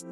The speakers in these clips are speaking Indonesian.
Oke,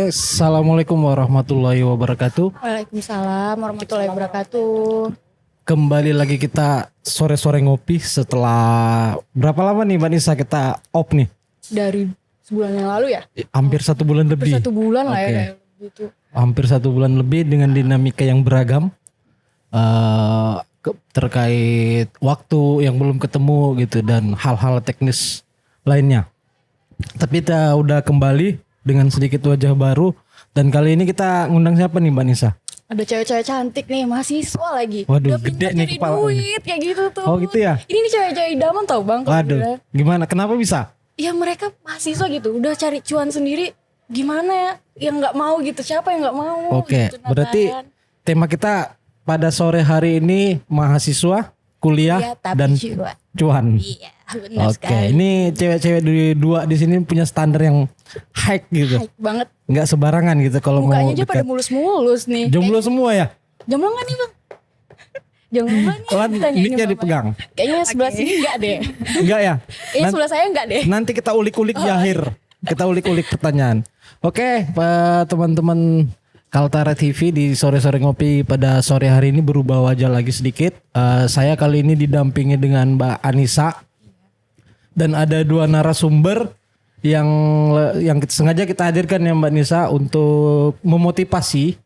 assalamualaikum warahmatullahi wabarakatuh. Waalaikumsalam warahmatullahi wabarakatuh. Kembali lagi kita sore-sore ngopi setelah berapa lama nih Mbak Nisa kita off nih? Dari sebulan yang lalu ya? Hampir 1 bulan lebih. Hampir 1 bulan lah ya Oke. kayak gitu. Hampir 1 bulan lebih dengan dinamika yang beragam. Terkait waktu yang belum ketemu gitu dan hal-hal teknis lainnya. Tapi kita udah kembali dengan sedikit wajah baru dan kali ini kita ngundang siapa nih Mbak Nisa? Ada cewek-cewek cantik nih, mahasiswa lagi. Waduh, Udah gede pintar nih cari kepalanya. duit kayak gitu tuh. Oh gitu ya? Ini nih cewek-cewek idaman tau bang. kalau Waduh, bilang. gimana? Kenapa bisa? Ya mereka mahasiswa gitu, udah cari cuan sendiri. Gimana ya? Yang nggak mau gitu, siapa yang nggak mau? Oke, gitu, berarti Nathan. tema kita pada sore hari ini mahasiswa, kuliah, Iya, tapi dan juga. cuan. Iya, benar Oke, sekali. ini cewek-cewek dua di sini punya standar yang high gitu, Baik banget. nggak sembarangan gitu kalau mau Mukanya aja pada dekat. mulus-mulus nih. Jomblo semua ya? Jomblo nggak nih bang? Jomblo nggak nih? Lah, Ditanyain mic-nya sama dipegang. Bapak. Kayaknya sebelah sini enggak deh. Enggak ya? Kayaknya sebelah saya enggak deh. Nanti kita ulik-ulik di akhir. Kita ulik-ulik pertanyaan. Oke, teman-teman Kaltara TV di sore-sore ngopi pada sore hari ini berubah wajah lagi sedikit. Saya kali ini didampingi dengan Mbak Anissa dan ada 2 narasumber yang sengaja kita hadirkan ya Mbak Nisa untuk memotivasi.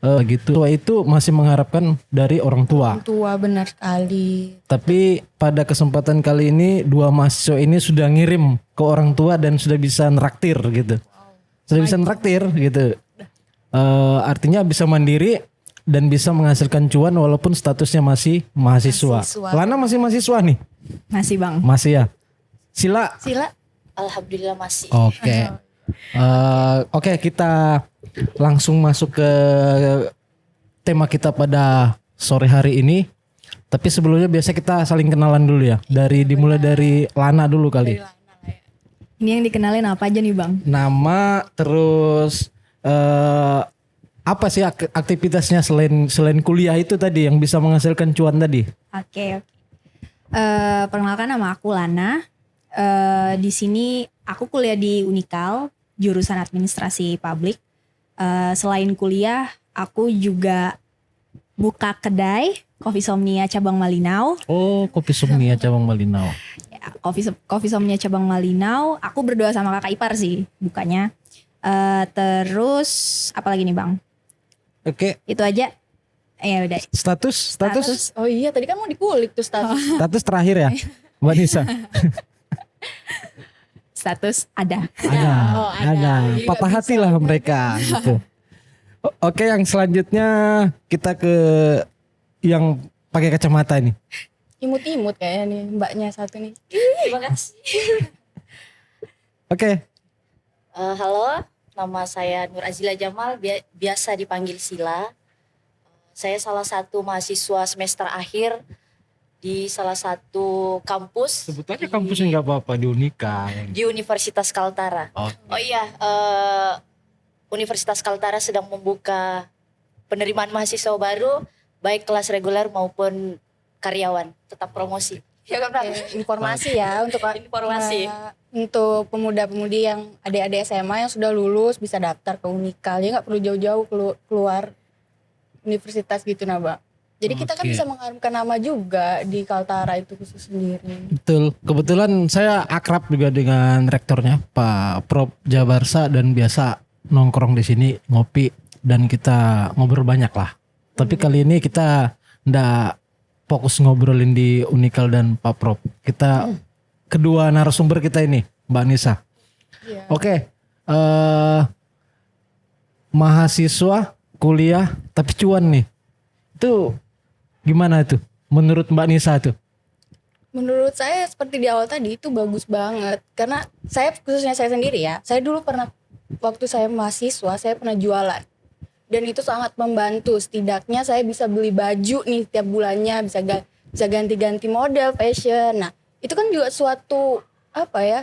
Gitu. Itu masih mengharapkan dari orang tua. Tua benar sekali. Tapi pada kesempatan kali ini 2 mahasiswa ini sudah ngirim ke orang tua dan sudah bisa neraktir gitu. Sudah bisa neraktir gitu. Artinya bisa mandiri dan bisa menghasilkan cuan walaupun statusnya masih mahasiswa. Lana masih mahasiswa nih? Masih bang. Masih ya. Sila. Sila, alhamdulillah masih. Oke. Oke, kita langsung masuk ke tema kita pada sore hari ini. Tapi sebelumnya biasa kita saling kenalan dulu ya. Dimulai dari Lana dulu kali. Ini yang dikenalin apa aja nih bang? Nama, terus apa sih aktivitasnya selain kuliah itu tadi yang bisa menghasilkan cuan tadi? Oke. Perkenalkan nama aku Lana. Di sini aku kuliah di Unikal, jurusan administrasi publik. Selain kuliah, aku juga buka kedai Kopi Somnia cabang Malinau. Oh, Kopi Somnia cabang Malinau. Ya, Kopi Somnia cabang Malinau. Aku berdua sama kakak ipar sih bukanya. Terus apa lagi nih bang? Oke, Itu aja. Ya udah. status. Oh iya, tadi kan mau dikulik tuh status. Status terakhir ya, Mbak Nisa. Status ada. Ada. Patah hati lah mereka gitu. Oke, yang selanjutnya kita ke yang pakai kacamata nih. Imut-imut kayaknya nih mbaknya satu nih. Terima kasih. Oke. Halo, nama saya Nur Azila Jamal, biasa dipanggil Sila. Saya salah satu mahasiswa semester akhir di salah satu kampus. Sebut aja kampusnya nggak apa-apa di Unika. Di Universitas Kaltara. Oh iya, Universitas Kaltara sedang membuka penerimaan mahasiswa baru, baik kelas reguler maupun karyawan, tetap promosi. Ya kan, Oke, informasi ya untuk Informasi. Untuk pemuda-pemudi yang adik-adik SMA yang sudah lulus bisa daftar ke Unikal. Ya nggak perlu jauh-jauh keluar universitas gitu nah Bang. Jadi kita kan Oke. bisa mengharumkan nama juga di Kaltara itu khusus sendiri. Betul. Kebetulan saya akrab juga dengan rektornya Pak Prof Jabarsa dan biasa nongkrong di sini ngopi dan kita ngobrol banyak lah. Tapi kali ini kita ndak fokus ngobrolin di Unikal dan Pak Prof. Kita kedua narasumber kita ini, Mbak Nisa. Iya. Oke. Mahasiswa kuliah tapi cuan nih. Itu gimana tuh menurut Mbak Nisa tuh? Menurut saya seperti di awal tadi itu bagus banget. Karena saya khususnya saya sendiri ya. Saya dulu pernah waktu saya mahasiswa saya pernah jualan. Dan itu sangat membantu. Setidaknya saya bisa beli baju nih tiap bulannya, bisa ganti-ganti model, fashion. Nah, itu kan juga suatu apa ya?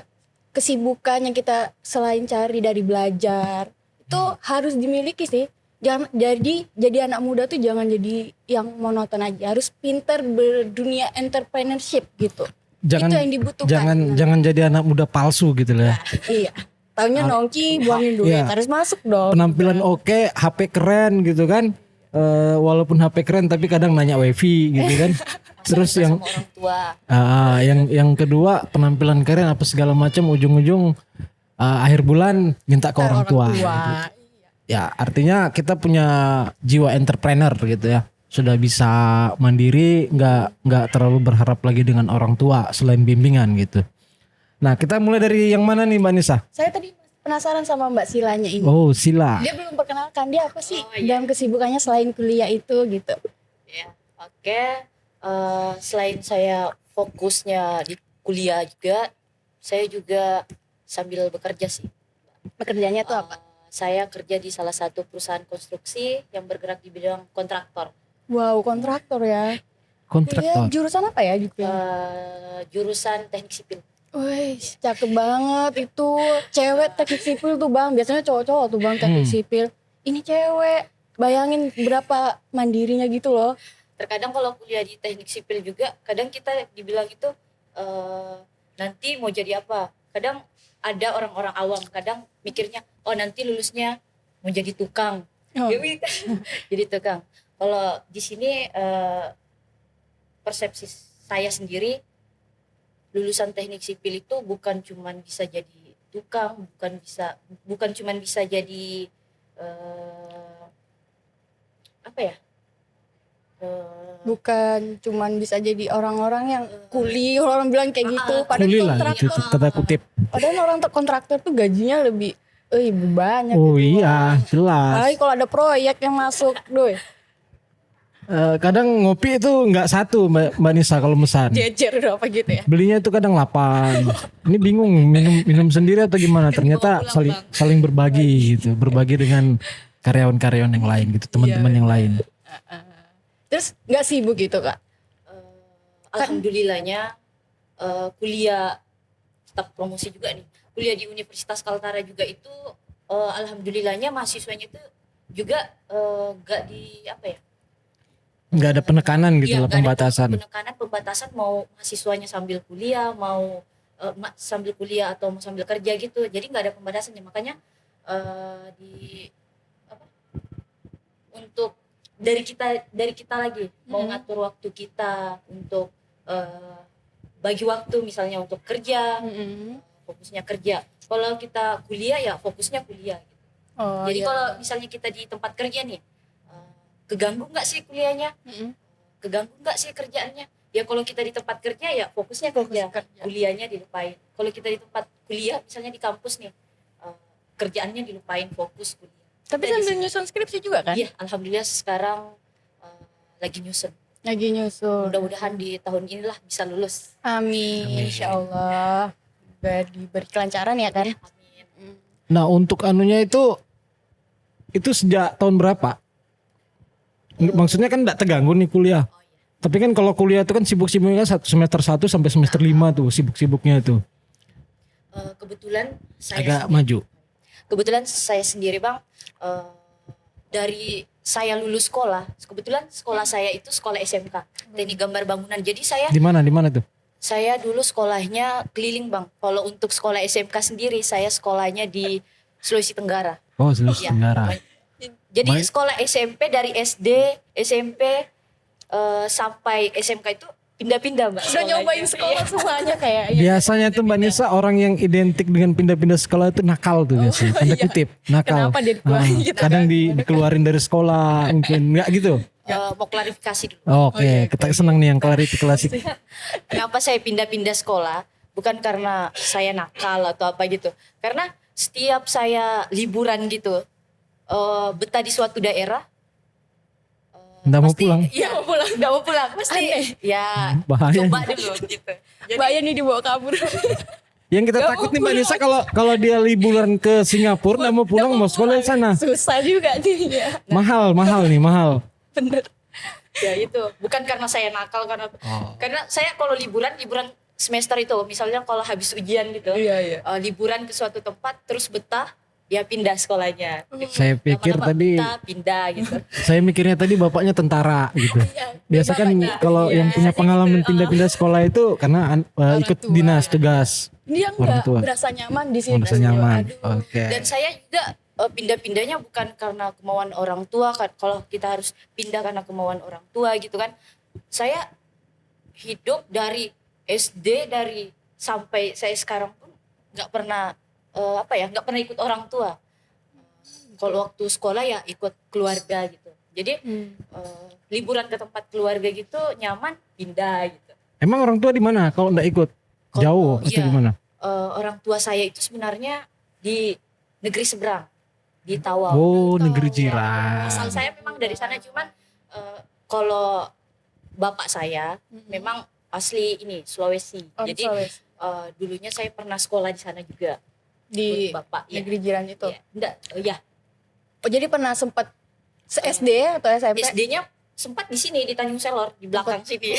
Kesibukan yang kita selain cari dari belajar. Itu harus dimiliki sih. Jangan jadi anak muda tuh jangan jadi yang monoton aja. Harus pintar berdunia entrepreneurship gitu. Jangan itu yang dibutuhkan. jangan jadi anak muda palsu gitu lah. Iya. Taunya nongki buangin duit, Iya. harus masuk dong. Penampilan oke, HP keren gitu kan. Walaupun HP keren tapi kadang nanya wifi gitu kan. Terus yang Sama orang tua. yang kedua penampilan keren apa segala macam, ujung-ujung akhir bulan minta ke orang tua. Gitu. Ya artinya kita punya jiwa entrepreneur gitu ya. Sudah bisa mandiri, nggak terlalu berharap lagi dengan orang tua selain bimbingan gitu. Nah kita mulai dari yang mana nih Mbak Nisa? Saya tadi penasaran sama Mbak Silanya ini. Oh Sila. Dia belum perkenalkan dia apa sih Oh, iya. dalam kesibukannya selain kuliah itu gitu. Ya, oke. Selain saya fokusnya di kuliah juga, saya juga sambil bekerja sih. Pekerjaannya tuh apa? Saya kerja di salah satu perusahaan konstruksi yang bergerak di bidang kontraktor. Wow, kontraktor ya. Kontraktor. Kuliah jurusan apa ya gitu? Jurusan teknik sipil. Wih, cakep banget itu. Cewek teknik sipil tuh Bang. Biasanya cowok-cowok tuh Bang teknik sipil. Ini cewek. Bayangin berapa mandirinya gitu loh. Terkadang kalau kuliah di teknik sipil juga, kadang kita dibilang itu nanti mau jadi apa. Kadang ada orang-orang awam, kadang mikirnya, oh nanti lulusnya mau jadi tukang. Oh. Jadi tukang. Kalau di sini persepsi saya sendiri, lulusan teknik sipil itu bukan cuman bisa jadi tukang, bukan cuman bisa jadi apa ya? Bukan cuman bisa jadi orang-orang yang kuli, orang bilang kayak gitu. Padahal Kuli lah itu kontraktor, tanda kutip. padahal orang kontraktor tuh gajinya lebih banyak Oh gitu. iya jelas. Apalagi kalau ada proyek yang masuk, doi. Kadang ngopi itu nggak satu Mbak Nisa kalau pesan. Jejer udah apa gitu ya. Belinya itu kadang 8. Ini bingung minum sendiri atau gimana. Ternyata saling berbagi gitu. Berbagi dengan karyawan-karyawan yang lain gitu. Teman-teman yang lain. Terus nggak sibuk gitu Kak? Alhamdulillahnya kuliah tetap promosi juga nih. Kuliah di Universitas Kaltara juga itu alhamdulillahnya mahasiswanya itu juga gak di apa ya? Nggak ada penekanan gitu Iya, lah, nggak ada pembatasan. pembatasan mau mahasiswanya sambil kuliah, mau sambil kuliah atau mau sambil kerja gitu. Jadi nggak ada pembatasannya. Makanya di apa? Untuk dari kita lagi mau ngatur waktu kita untuk bagi waktu misalnya untuk kerja, fokusnya kerja. Kalau kita kuliah ya fokusnya kuliah gitu. Oh, Jadi iya. kalau misalnya kita di tempat kerja nih, keganggu nggak sih kuliahnya? Keganggu nggak sih kerjaannya? Ya kalau kita di tempat kerja ya fokusnya kerja, kuliahnya dilupain. Kalau kita di tempat kuliah misalnya di kampus nih, kerjaannya dilupain, fokus kuliah. Tapi Kita di sambil sini. nyusun skripsi juga kan? Iya, alhamdulillah sekarang lagi nyusun. Lagi nyusun. Mudah-mudahan di tahun inilah bisa lulus. Amin, insya Allah. Diberi kelancaran ya kan? Amin. Nah untuk anunya itu sejak tahun berapa? Maksudnya kan enggak terganggu nih kuliah. Tapi kan kalau kuliah itu kan sibuk-sibuknya kan semester 1 sampai semester 5 tuh sibuk-sibuknya itu. Kebetulan saya Agak sendiri- maju. Kebetulan saya sendiri Bang, dari saya lulus sekolah, kebetulan sekolah saya itu sekolah SMK, teknik gambar bangunan. Jadi Di mana tuh? saya dulu sekolahnya keliling Bang. Kalau untuk sekolah SMK sendiri, saya sekolahnya di Sulawesi Tenggara. Oh Sulawesi Ya. Tenggara. Jadi Baik. sekolah SMP dari SD, SMP sampai SMK itu pindah-pindah Mbak. Udah sekolahnya. nyobain sekolah semuanya kayak. Biasanya tuh Mbak Nisa orang yang identik dengan pindah-pindah sekolah itu nakal tuh biasanya. Tanda iya. kutip, nakal. Kenapa dia dikeluarin gitu kadang kan? dikeluarin dari sekolah mungkin enggak gitu. Mau klarifikasi dulu. Oke, kita senang nih yang klarifikasi. Kenapa saya pindah-pindah sekolah? Bukan karena saya nakal atau apa gitu. Karena setiap saya liburan gitu, betah di suatu daerah, Nggak mau pasti- pulang. Iya mau pulang, nggak mau pulang pasti. Aneh. Ya Bahaya. coba dulu gitu. Jadi Bahaya nih dibawa kabur. Yang kita Nggak takut mau nih Mbak pulang. Nisa kalau dia liburan ke Singapura nggak mau pulang mau sekolah di sana. Susah juga nih ya. Mahal nih mahal. Bener. ya itu bukan karena saya nakal karena saya kalau liburan semester itu misalnya kalau habis ujian gitu Iya. liburan ke suatu tempat terus betah ya pindah sekolahnya. Saya pikir Lama-lama tadi betah, pindah gitu. saya mikirnya tadi bapaknya tentara gitu. Biasa kan bapaknya. kalau Iya, yang punya biasanya pengalaman gitu. pindah-pindah sekolah itu karena ikut tua. dinas tugas. Dia Orang tua. enggak berasa nyaman di sini. Merasa nyaman. Aduh. Oke. Dan saya juga pindah-pindahnya bukan karena kemauan orang tua kan. Kalau kita harus pindah karena kemauan orang tua gitu kan. Saya hidup dari SD dari sampai saya sekarang pun nggak pernah nggak pernah ikut orang tua. Kalau waktu sekolah ya ikut keluarga gitu. Jadi liburan ke tempat keluarga gitu nyaman pindah gitu. Emang orang tua di mana kalau nggak ikut? Kalau- Jauh atau iya. gimana? Orang tua saya itu sebenarnya di negeri seberang di Tawau. Oh, negeri Ya, jiran. asal saya memang dari sana cuman kalau bapak saya memang asli ini Sulawesi. Om Jadi Sulawesi. dulunya saya pernah sekolah di sana juga. Di Ikut bapak ya. negeri jiran itu. Iya. Enggak, ya. Oh, jadi pernah sempat SD atau SMP? SD-nya sempat di sini di Tanjung Selor di belakang sini.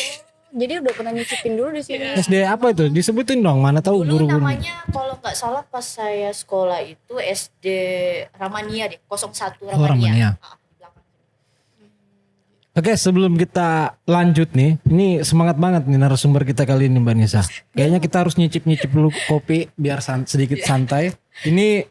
Jadi udah pernah nyicipin dulu di sini. SD apa itu? Disebutin dong, mana tahu Dulu guru-guru. namanya kalau nggak salah pas saya sekolah itu SD Ramania deh, 01 Oh, Ramania. Ah, di belakang. Oke, sebelum kita lanjut nih, ini semangat banget nih narasumber kita kali ini Mbak Nisa. Kayaknya kita harus nyicip-nyicip dulu kopi biar sedikit santai. Ini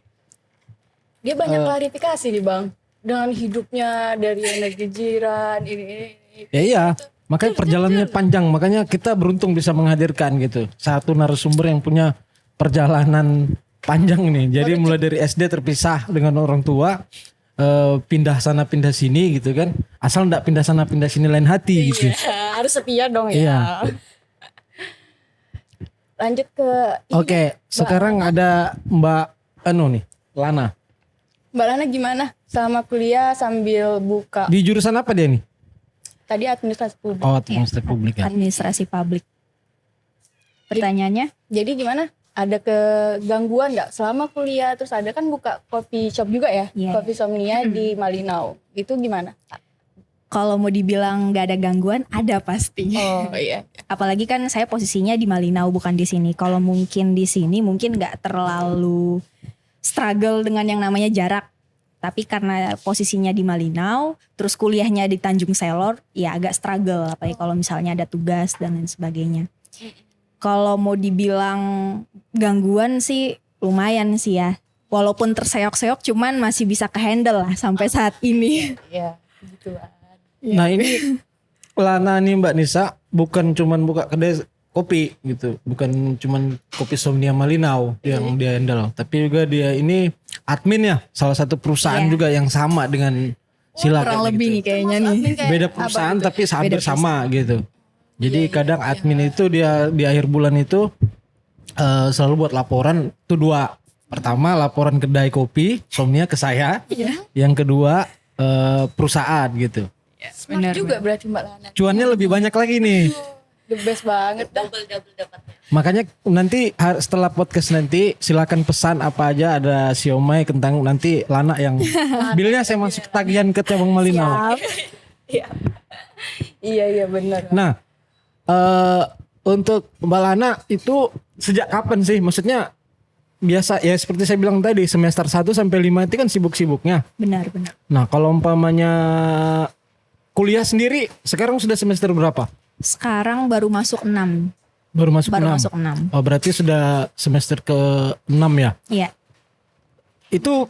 Dia banyak klarifikasi nih Bang. Dengan hidupnya dari negeri jiran ini. ya iya, makanya perjalanannya panjang, makanya kita beruntung bisa menghadirkan gitu. Satu narasumber yang punya perjalanan panjang nih. Jadi mulai dari SD terpisah dengan orang tua, pindah sana pindah sini gitu kan. Asal enggak pindah sana pindah sini lain hati gitu. Iya, harus setia dong ya. Iya. Lanjut ke ini. Oke, sekarang ada Mbak nih, Lana. Mbak Lana gimana? Selama kuliah sambil buka. Di jurusan apa dia nih? Tadi administrasi publik. Oh, administrasi publik ya. Administrasi publik. Pertanyaannya? Jadi gimana? Ada kegangguan nggak selama kuliah? Terus ada kan buka coffee shop juga ya? Iya. Coffee Somnia di Malinau. Itu gimana? Kalau mau dibilang gak ada gangguan, ada pasti. Oh iya. Apalagi kan saya posisinya di Malinau bukan di sini. Kalau mungkin di sini mungkin nggak terlalu struggle dengan yang namanya jarak. Tapi karena posisinya di Malinau, terus kuliahnya di Tanjung Selor, ya agak struggle. Apalagi kalau misalnya ada tugas dan lain sebagainya. Kalau mau dibilang gangguan sih lumayan sih ya. Walaupun terseok-seok, cuman masih bisa kehandle lah sampai saat ini. Iya. Gitu lah. Nah ini Lana nih Mbak Nisa bukan cuman buka kedai kopi gitu, bukan cuman Kopi Somnia Malinau yang dia handle, tapi juga dia ini admin ya salah satu perusahaan Iya. juga yang sama dengan Sila Kurang kayak lebih gitu. nih kayaknya nih. Admin kayak Beda apa perusahaan gitu? tapi hampir Beda sama gitu. Jadi kadang admin itu dia di akhir bulan itu selalu buat laporan tuh dua. Pertama laporan kedai kopi Somnia ke saya, yang kedua perusahaan gitu. Smart juga berarti Mbak Lana. Cuannya lebih banyak lagi nih. The best banget dah. Double dapatnya. Makanya nanti setelah podcast nanti silakan pesan apa aja, ada siomay, kentang, nanti Lana yang bilnya saya masuk tagihan ke cabang Malinau. Iya benar. Nah, untuk Mbak Lana itu sejak kapan sih? Maksudnya biasa ya seperti saya bilang tadi semester 1 sampai 5 itu kan sibuk-sibuknya. Benar. Nah, kalau umpamanya kuliah sendiri sekarang sudah semester berapa? Sekarang baru masuk 6. Baru masuk Baru 6. masuk 6. Oh, berarti sudah semester ke-6 ya? Iya. Itu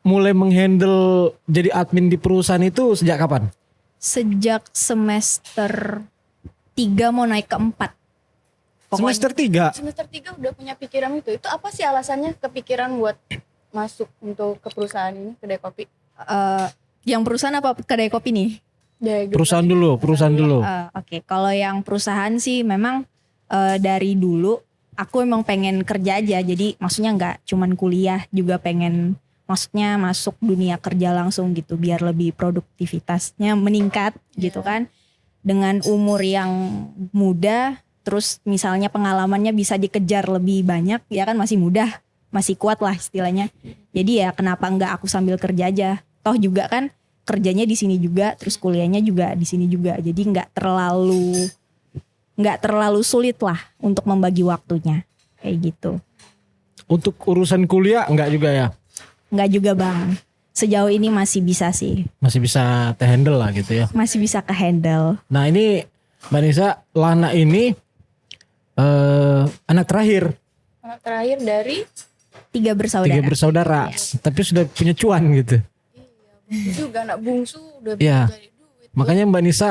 mulai menghandle jadi admin di perusahaan itu sejak kapan? Sejak semester 3 mau naik ke 4. Semester 3. Semester 3 udah punya pikiran itu. Itu apa sih alasannya kepikiran buat masuk untuk ke perusahaan ini, kedai kopi? Yang perusahaan apa kedai kopi nih? Perusahaan dulu. Oke, kalau yang perusahaan sih memang dari dulu aku emang pengen kerja aja. Jadi maksudnya nggak cuman kuliah, juga pengen maksudnya masuk dunia kerja langsung gitu biar lebih produktivitasnya meningkat gitu kan. Dengan umur yang muda terus misalnya pengalamannya bisa dikejar lebih banyak ya kan, masih muda, masih kuat lah istilahnya. Jadi ya kenapa enggak aku sambil kerja aja. Toh juga kan kerjanya di sini juga, terus kuliahnya juga di sini juga. Jadi enggak terlalu sulit lah untuk membagi waktunya. Kayak gitu. Untuk urusan kuliah enggak juga ya? Enggak juga Bang. Sejauh ini masih bisa sih. Masih bisa handle lah gitu ya. Masih bisa ke handle. Nah ini Mbak Nisa, Lana ini anak terakhir. Anak terakhir dari 3 bersaudara. 3 bersaudara. Tapi sudah punya cuan gitu. juga anak bungsu udah Iya. bisa cari duit. Makanya Mbak Nisa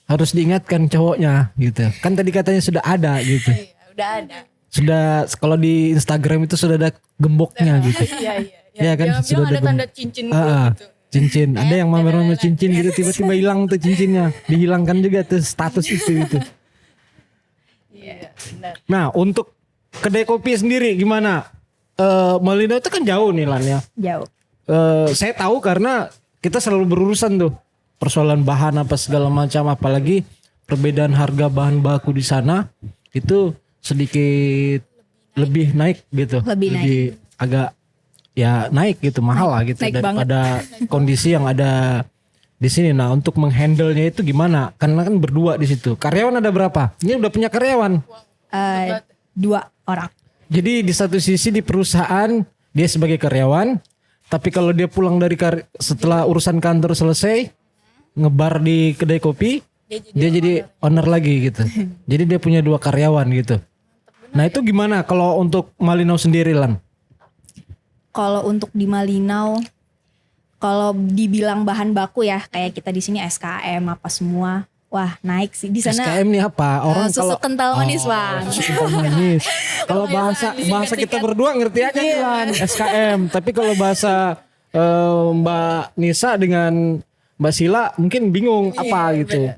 harus diingatkan cowoknya gitu. Kan tadi katanya sudah ada gitu. Iya, udah ada. Sudah kalau di Instagram itu sudah ada gemboknya gitu. Iya, iya. Iya kan, Jangan sudah bilang ada ada tanda cincin gua gitu. Cincin. Ada yang mamer-mamer cincin gitu tiba-tiba hilang tuh cincinnya. Dihilangkan juga tuh status itu gitu. Iya, benar. Nah, untuk kedai kopi sendiri gimana? Malino itu kan jauh nih Lan ya. Jauh. Saya tahu karena kita selalu berurusan tuh persoalan bahan apa segala macam, apalagi perbedaan harga bahan baku di sana itu sedikit lebih naik gitu. Lebih agak ya naik gitu, mahal lah gitu Naik daripada kondisi yang ada di sini. Nah, untuk menghandle-nya itu gimana? Karena kan berdua di situ. Karyawan ada berapa? Ini udah punya karyawan. 2 orang. Jadi di satu sisi di perusahaan dia sebagai karyawan, tapi kalau dia pulang dari setelah urusan kantor selesai, ngebar di kedai kopi, dia jadi owner lagi gitu. Jadi dia punya 2 karyawan gitu. Nah itu gimana kalau untuk Malinau sendiri Lan? Kalau untuk di Malinau, kalau dibilang bahan baku ya kayak kita di sini SKM apa semua, wah naik sih di sana. SKM nih apa? Orang susu kalau kental manis Bang. susu kental manis. Kalau bahasa kita berdua ngerti aja nih Lan, SKM. Tapi kalau bahasa Mbak Nisa dengan Mbak Sila mungkin bingung apa gitu.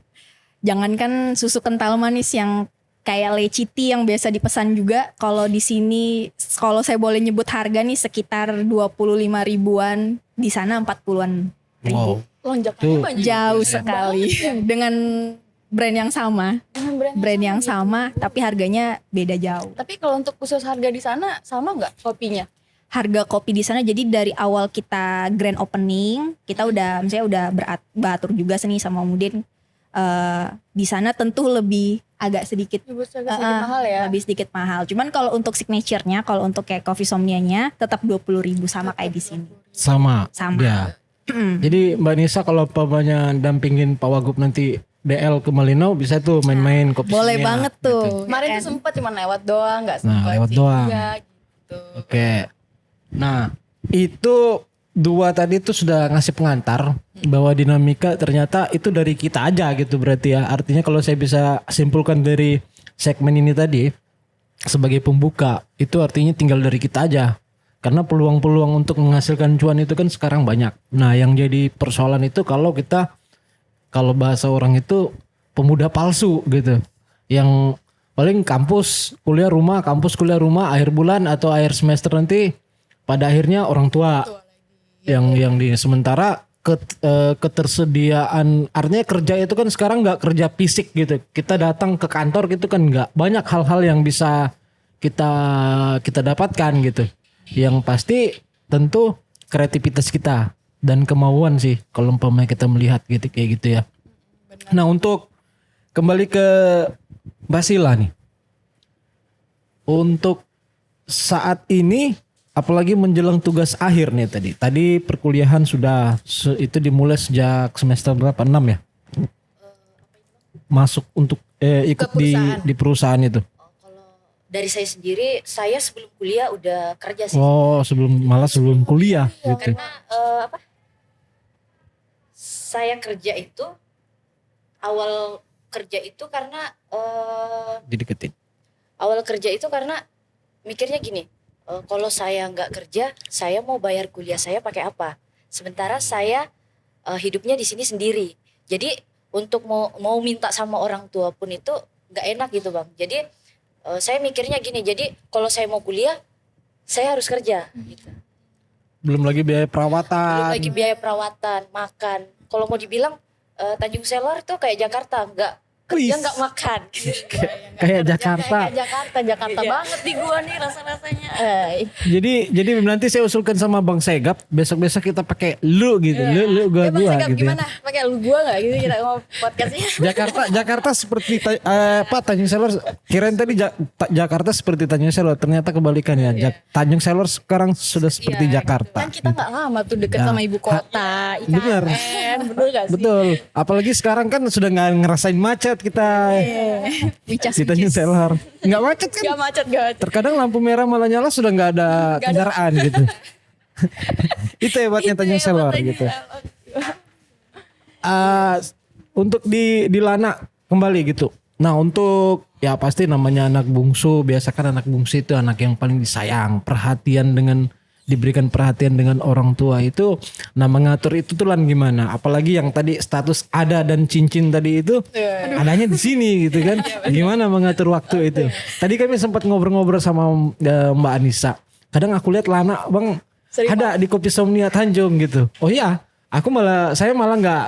Jangankan susu kental manis yang kayak leciti yang biasa dipesan juga, kalau di sini kalau saya boleh nyebut harga nih sekitar 25 ribuan, di sana 40-an ribu. Wow. Lonjakannya Tuh. banyak. Jauh sekali dengan brand yang sama. Dengan Brand yang gitu. sama tapi harganya beda jauh. Tapi kalau untuk khusus harga di sana sama nggak kopinya? Harga kopi di sana jadi dari awal kita grand opening, kita udah misalnya udah beratur juga seni sama Mudin. Di sana tentu lebih agak sedikit Sedikit mahal ya. lebih sedikit mahal. Cuman kalau untuk signature-nya, kalau untuk kayak coffee somnia-nya tetap 20 ribu sama kayak di sini. Sama. Sama. Ya. Jadi Mbak Nisa kalau pamannya dampingin Pak Wagub nanti DL ke Malinau bisa tuh main-main kopi. Boleh Sonia, banget gitu. tuh. Kemarin tuh sempet cuma lewat doang, nggak Nah, sempet lewat sih. doang. Iya, gitu. Oke. Nah, itu 2 tadi tuh sudah ngasih pengantar bahwa dinamika ternyata itu dari kita aja gitu berarti ya. Artinya kalau saya bisa simpulkan dari segmen ini tadi sebagai pembuka, itu artinya tinggal dari kita aja. Karena peluang-peluang untuk menghasilkan cuan itu kan sekarang banyak. Nah, yang jadi persoalan itu kalau bahasa orang itu pemuda palsu gitu. Yang paling kampus kuliah rumah, akhir bulan atau akhir semester nanti pada akhirnya orang tua yang di sementara ketersediaan, artinya kerja itu kan sekarang nggak kerja fisik gitu. Kita datang ke kantor gitu kan nggak banyak hal-hal yang bisa kita dapatkan gitu. Yang pasti tentu kreativitas kita dan kemauan sih kalau umpamanya kita melihat gitu kayak gitu ya. Nah, untuk kembali ke Mbak Sila nih. Untuk saat ini apalagi menjelang tugas akhir nih tadi. Tadi perkuliahan sudah itu dimulai sejak semester berapa? 6 ya? Masuk untuk ikut di perusahaan itu. Kalau dari saya sendiri, saya sebelum kuliah udah kerja sih. Oh, sebelum kuliah gitu. Karena saya kerja itu awal kerja itu karena Dideketin. awal kerja itu karena mikirnya gini, kalau saya nggak kerja, saya mau bayar kuliah saya pakai apa? Sementara saya hidupnya di sini sendiri. Jadi untuk mau minta sama orang tua pun itu nggak enak gitu Bang. Jadi saya mikirnya gini, jadi kalau saya mau kuliah, saya harus kerja. Gitu. belum lagi biaya Belum perawatan. lagi biaya perawatan, makan. Kalau mau dibilang Tanjung Selor tuh kayak Jakarta, nggak Wih. kerja nggak makan. Kayak Jakarta. Kayak Jakarta Iya. banget di gua nih rasa-rasanya. Jadi nanti saya usulkan sama Bang Segap, besok-besok kita pakai lu gitu. Lu gua Bang Segap gitu. gimana? Pakai lu gua nggak gitu kita ngomong podcastnya? Jakarta seperti Tanjung Selor. Kirain tadi Jakarta seperti Tanjung Selor, ternyata kebalikannya. Tanjung Selor sekarang sudah seperti Jakarta. Kan kita nggak lama tuh deket sama ibu kota. Bener. Bener gak sih? Betul. Apalagi sekarang kan sudah nggak ngerasain macet kita. Di Tanjung Selor. Nggak macet kan? Gak macet gak macet. Terkadang lampu merah malah nyala sudah nggak ada kendaraan gitu. Itu hebatnya Tanjung Selor gitu. Untuk di Lana kembali gitu. Nah untuk ya pasti namanya anak bungsu, biasa kan anak bungsu itu anak yang paling disayang, diberikan perhatian dengan orang tua itu. Nah mengatur itu tuh Lan gimana? Apalagi yang tadi status ada dan cincin tadi itu adanya di sini gitu kan. Gimana mengatur waktu itu? Tadi kami sempat ngobrol-ngobrol sama Mbak Anissa. Kadang aku lihat Lana Bang Sering ada di Kopi Somnia Tanjung gitu. Oh iya, saya malah nggak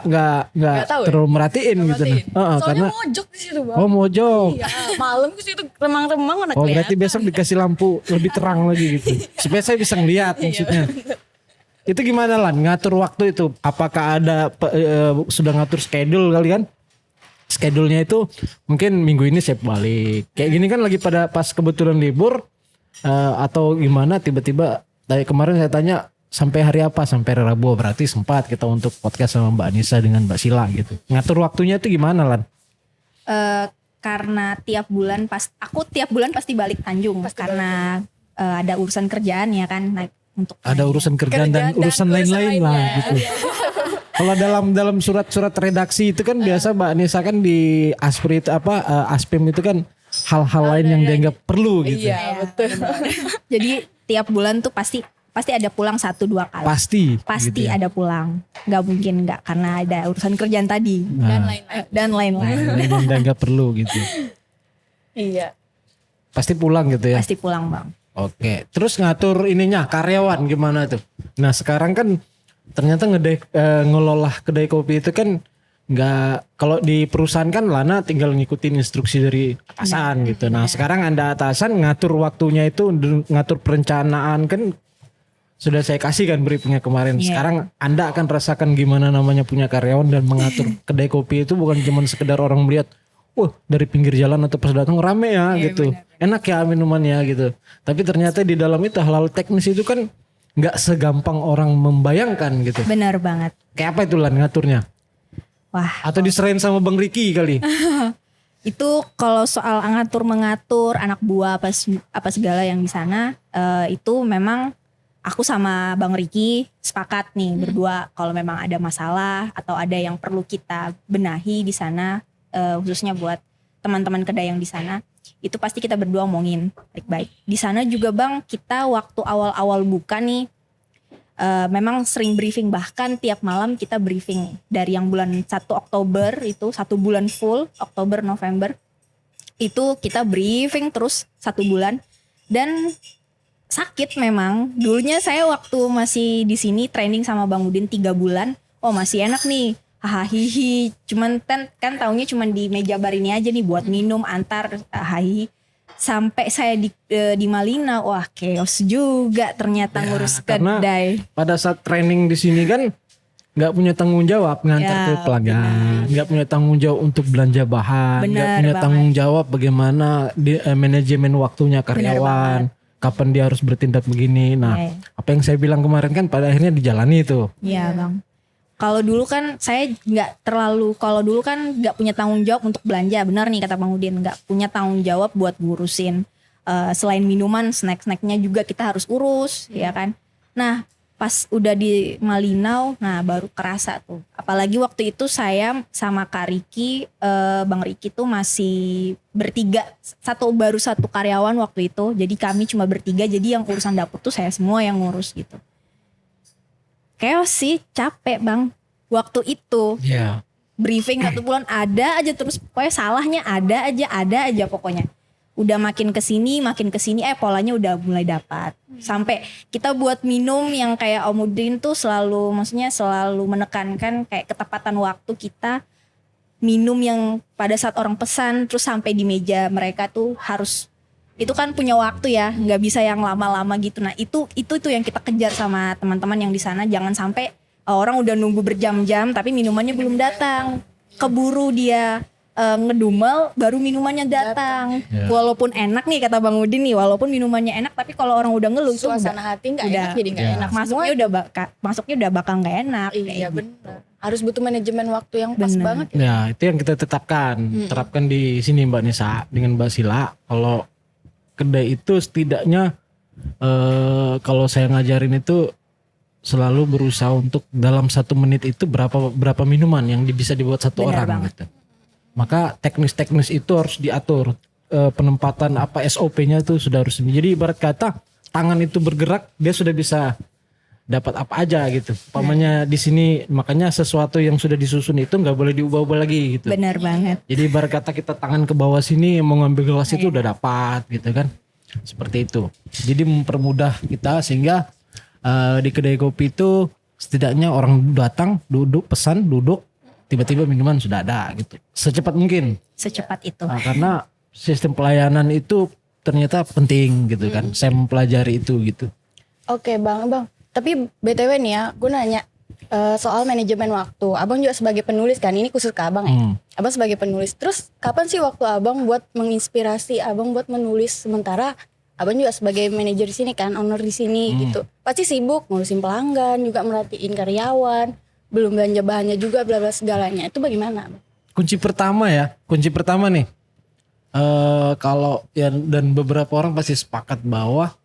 tahu ya? terlalu merhatiin gitu. Soalnya Karena mojok di situ bang. oh mojok. Iya, malam ke situ remang-remang mana Oh berarti kelihatan. besok dikasih lampu lebih terang lagi gitu. Supaya saya bisa ngeliat maksudnya. Itu gimana Lan ngatur waktu itu? Apakah ada sudah ngatur schedule kali kan? Schedule-nya itu mungkin minggu ini saya balik. Kayak gini kan lagi pada pas kebetulan libur atau gimana tiba-tiba dari kemarin saya tanya sampai hari apa? Sampai hari Rabu, berarti sempat kita untuk podcast sama Mbak Anissa dengan Mbak Sila gitu. Ngatur waktunya itu gimana Lan? Karena tiap bulan pasti balik Tanjung karena ada urusan kerjaan ya kan. Nah, untuk Ada urusan kerjaan dan urusan lain-lain lah gitu. Kalau dalam surat-surat redaksi itu kan biasa Mbak Anissa kan di Aspri itu Aspem itu kan hal-hal lain yang dianggap perlu gitu. Iya betul. Jadi tiap bulan tuh pasti ada pulang 1-2 kali. Pasti Pasti gitu ya. ada pulang. Gak mungkin gak karena ada urusan kerjaan tadi Dan lain-lain. dan lain-lain. yang dianggap perlu gitu. Iya. Pasti pulang gitu ya. Pasti pulang bang. Oke. Terus ngatur ininya karyawan gimana tuh? Nah sekarang kan ternyata ngelola kedai kopi itu kan nggak, kalau di perusahaan kan Lana tinggal ngikutin instruksi dari atasan gitu. Nah sekarang Anda atasan ngatur waktunya itu, ngatur perencanaan kan sudah saya kasih kan briefingnya kemarin. Sekarang Anda akan rasakan gimana namanya punya karyawan dan mengatur kedai kopi itu bukan cuma sekedar orang melihat, wah dari pinggir jalan atau pas datang rame ya gitu, enak ya minumannya gitu. Tapi ternyata di dalam itu hal-hal teknis itu kan nggak segampang orang membayangkan gitu. Benar banget. Kayak apa itu Lan ngaturnya? Wah, Atau diserahin sama Bang Riki kali? itu kalau soal mengatur anak buah apa segala yang di sana itu memang aku sama Bang Riki sepakat nih berdua kalau memang ada masalah atau ada yang perlu kita benahi di sana khususnya buat teman-teman kedai yang di sana itu pasti kita berdua omongin baik-baik. Di sana juga Bang kita waktu awal-awal buka nih memang sering briefing, bahkan tiap malam kita briefing dari yang bulan 1 Oktober itu 1 bulan full Oktober November itu kita briefing terus 1 bulan dan sakit memang. Dulunya saya waktu masih di sini training sama Bang Udin 3 bulan, oh masih enak nih, hahihi. Cuman kan taunya cuman di meja bar ini aja nih buat minum antar hahihi. Sampai saya di Malina, wah chaos juga ternyata ngurus karena kedai. Pada saat training di sini kan nggak punya tanggung jawab ngantar ke pelanggan, nggak punya tanggung jawab untuk belanja bahan, nggak Benar punya banget. tanggung jawab bagaimana manajemen waktunya karyawan, kapan dia harus bertindak begini. Nah, Iya. apa yang saya bilang kemarin kan pada akhirnya dijalani itu. Iya Bang. Kalau dulu kan saya kalau dulu kan nggak punya tanggung jawab untuk belanja, benar nih kata Bang Udin, nggak punya tanggung jawab buat ngurusin selain minuman, snack-snacknya juga kita harus urus, ya kan. Nah pas udah di Malinau, nah baru kerasa tuh. Apalagi waktu itu saya sama Kak Riki, Bang Riki tuh masih bertiga, baru satu karyawan waktu itu, jadi kami cuma bertiga, jadi yang urusan dapur tuh saya semua yang ngurus gitu. Chaos sih, capek Bang. Waktu itu briefing 1 bulan ada aja terus, pokoknya salahnya ada aja pokoknya. udah makin kesini polanya udah mulai dapat. Sampai kita buat minum yang kayak Om Udin tuh selalu menekankan kayak ketepatan waktu kita minum yang pada saat orang pesan terus sampai di meja mereka tuh harus, itu kan punya waktu ya, nggak bisa yang lama-lama gitu. Nah itu yang kita kejar sama teman-teman yang di sana, jangan sampai orang udah nunggu berjam-jam tapi minumannya belum datang, keburu dia ngedumel baru minumannya datang. Ya. Walaupun enak nih kata Bang Udin nih, walaupun minumannya enak tapi kalau orang udah ngeluh itu Suasana hati nggak enak, jadi nggak enak. masuknya udah bakal nggak enak. Iya kayak gitu. benar. Harus butuh manajemen waktu yang pas Bener. banget ya. Ya itu yang kita terapkan di sini Mbak Nisa dengan Mbak Sila. Kalau kedai itu setidaknya kalau saya ngajarin itu selalu berusaha untuk dalam 1 menit itu berapa minuman yang bisa dibuat satu Benar orang banget. gitu. Maka teknis-teknis itu harus diatur. Penempatan SOP-nya itu sudah harus. Jadi ibarat kata tangan itu bergerak, dia sudah bisa dapat apa aja gitu. Umpamanya di sini, makanya sesuatu yang sudah disusun itu nggak boleh diubah-ubah lagi gitu. Benar banget. Jadi ibarat kata kita tangan ke bawah sini mau ngambil gelas itu udah dapat gitu kan. Seperti itu. Jadi mempermudah kita sehingga di kedai kopi itu setidaknya orang datang, pesan, duduk, tiba-tiba minuman sudah ada gitu. Secepat mungkin. Secepat itu. Nah, karena sistem pelayanan itu ternyata penting gitu kan. Saya mempelajari itu gitu. Oke bang. Tapi BTW nih ya, gue nanya soal manajemen waktu. Abang juga sebagai penulis kan, ini khusus ke abang ya. Abang sebagai penulis. Terus kapan sih waktu abang buat menginspirasi abang buat menulis, sementara abang juga sebagai manajer di sini kan, owner di sini gitu. Pasti sibuk ngurusin pelanggan, juga merhatiin karyawan, belum belanja bahannya juga, bla bla segalanya. Itu bagaimana? Kunci pertama nih. Kalau ya, dan beberapa orang pasti sepakat bahwa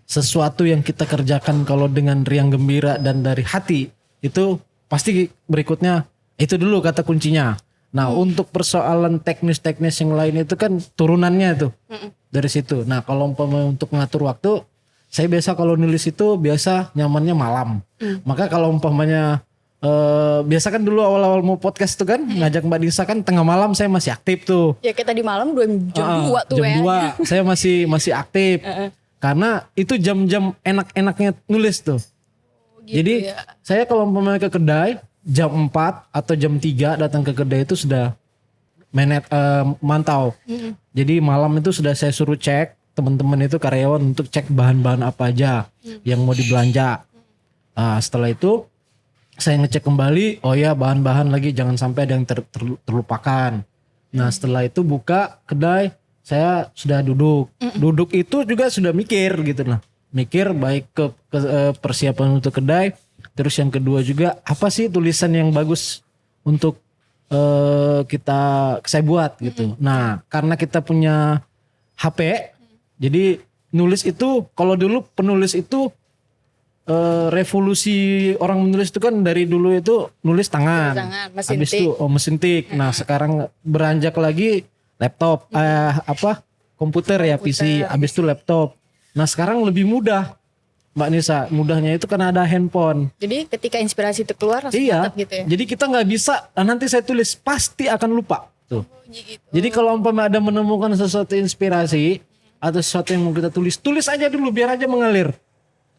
sesuatu yang kita kerjakan kalau dengan riang gembira dan dari hati itu pasti berikutnya itu dulu kata kuncinya. Nah untuk persoalan teknis-teknis yang lain itu kan turunannya tuh dari situ. Nah kalau umpamanya untuk mengatur waktu, saya biasa kalau nulis itu biasa nyamannya malam. Maka kalau umpamanya biasa kan dulu awal-awal mau podcast tuh kan ngajak Mbak Disa kan tengah malam saya masih aktif tuh. Ya kayak tadi malam jam 2 tuh jam 2 saya masih aktif. Karena itu jam-jam enak-enaknya nulis tuh. Gitu Jadi ya. saya kalau umpamanya ke kedai jam 4 atau jam 3 datang ke kedai itu sudah mantau. Jadi malam itu sudah saya suruh cek teman-teman itu karyawan untuk cek bahan-bahan apa aja yang mau dibelanja. Setelah itu saya ngecek kembali, oh ya bahan-bahan lagi jangan sampai ada yang terlupakan. Nah setelah itu buka kedai, saya sudah duduk. Duduk itu juga sudah mikir gitu lah. Mikir baik ke persiapan untuk kedai. Terus yang kedua juga apa sih tulisan yang bagus untuk saya buat gitu. Nah karena kita punya HP, jadi nulis itu kalau dulu penulis itu revolusi orang menulis itu kan dari dulu itu nulis tangan, mesin habis tik. itu mesin tik. Nah sekarang beranjak lagi laptop, komputer ya PC, habis itu laptop. Nah sekarang lebih mudah Mbak Nisa, mudahnya itu karena ada handphone. Jadi ketika inspirasi itu keluar langsung Iya, catat gitu ya. jadi kita nggak bisa nanti saya tulis pasti akan lupa tuh. Gitu. Jadi kalau umpama ada menemukan sesuatu inspirasi atau sesuatu yang mau kita tulis aja dulu biar aja mengalir.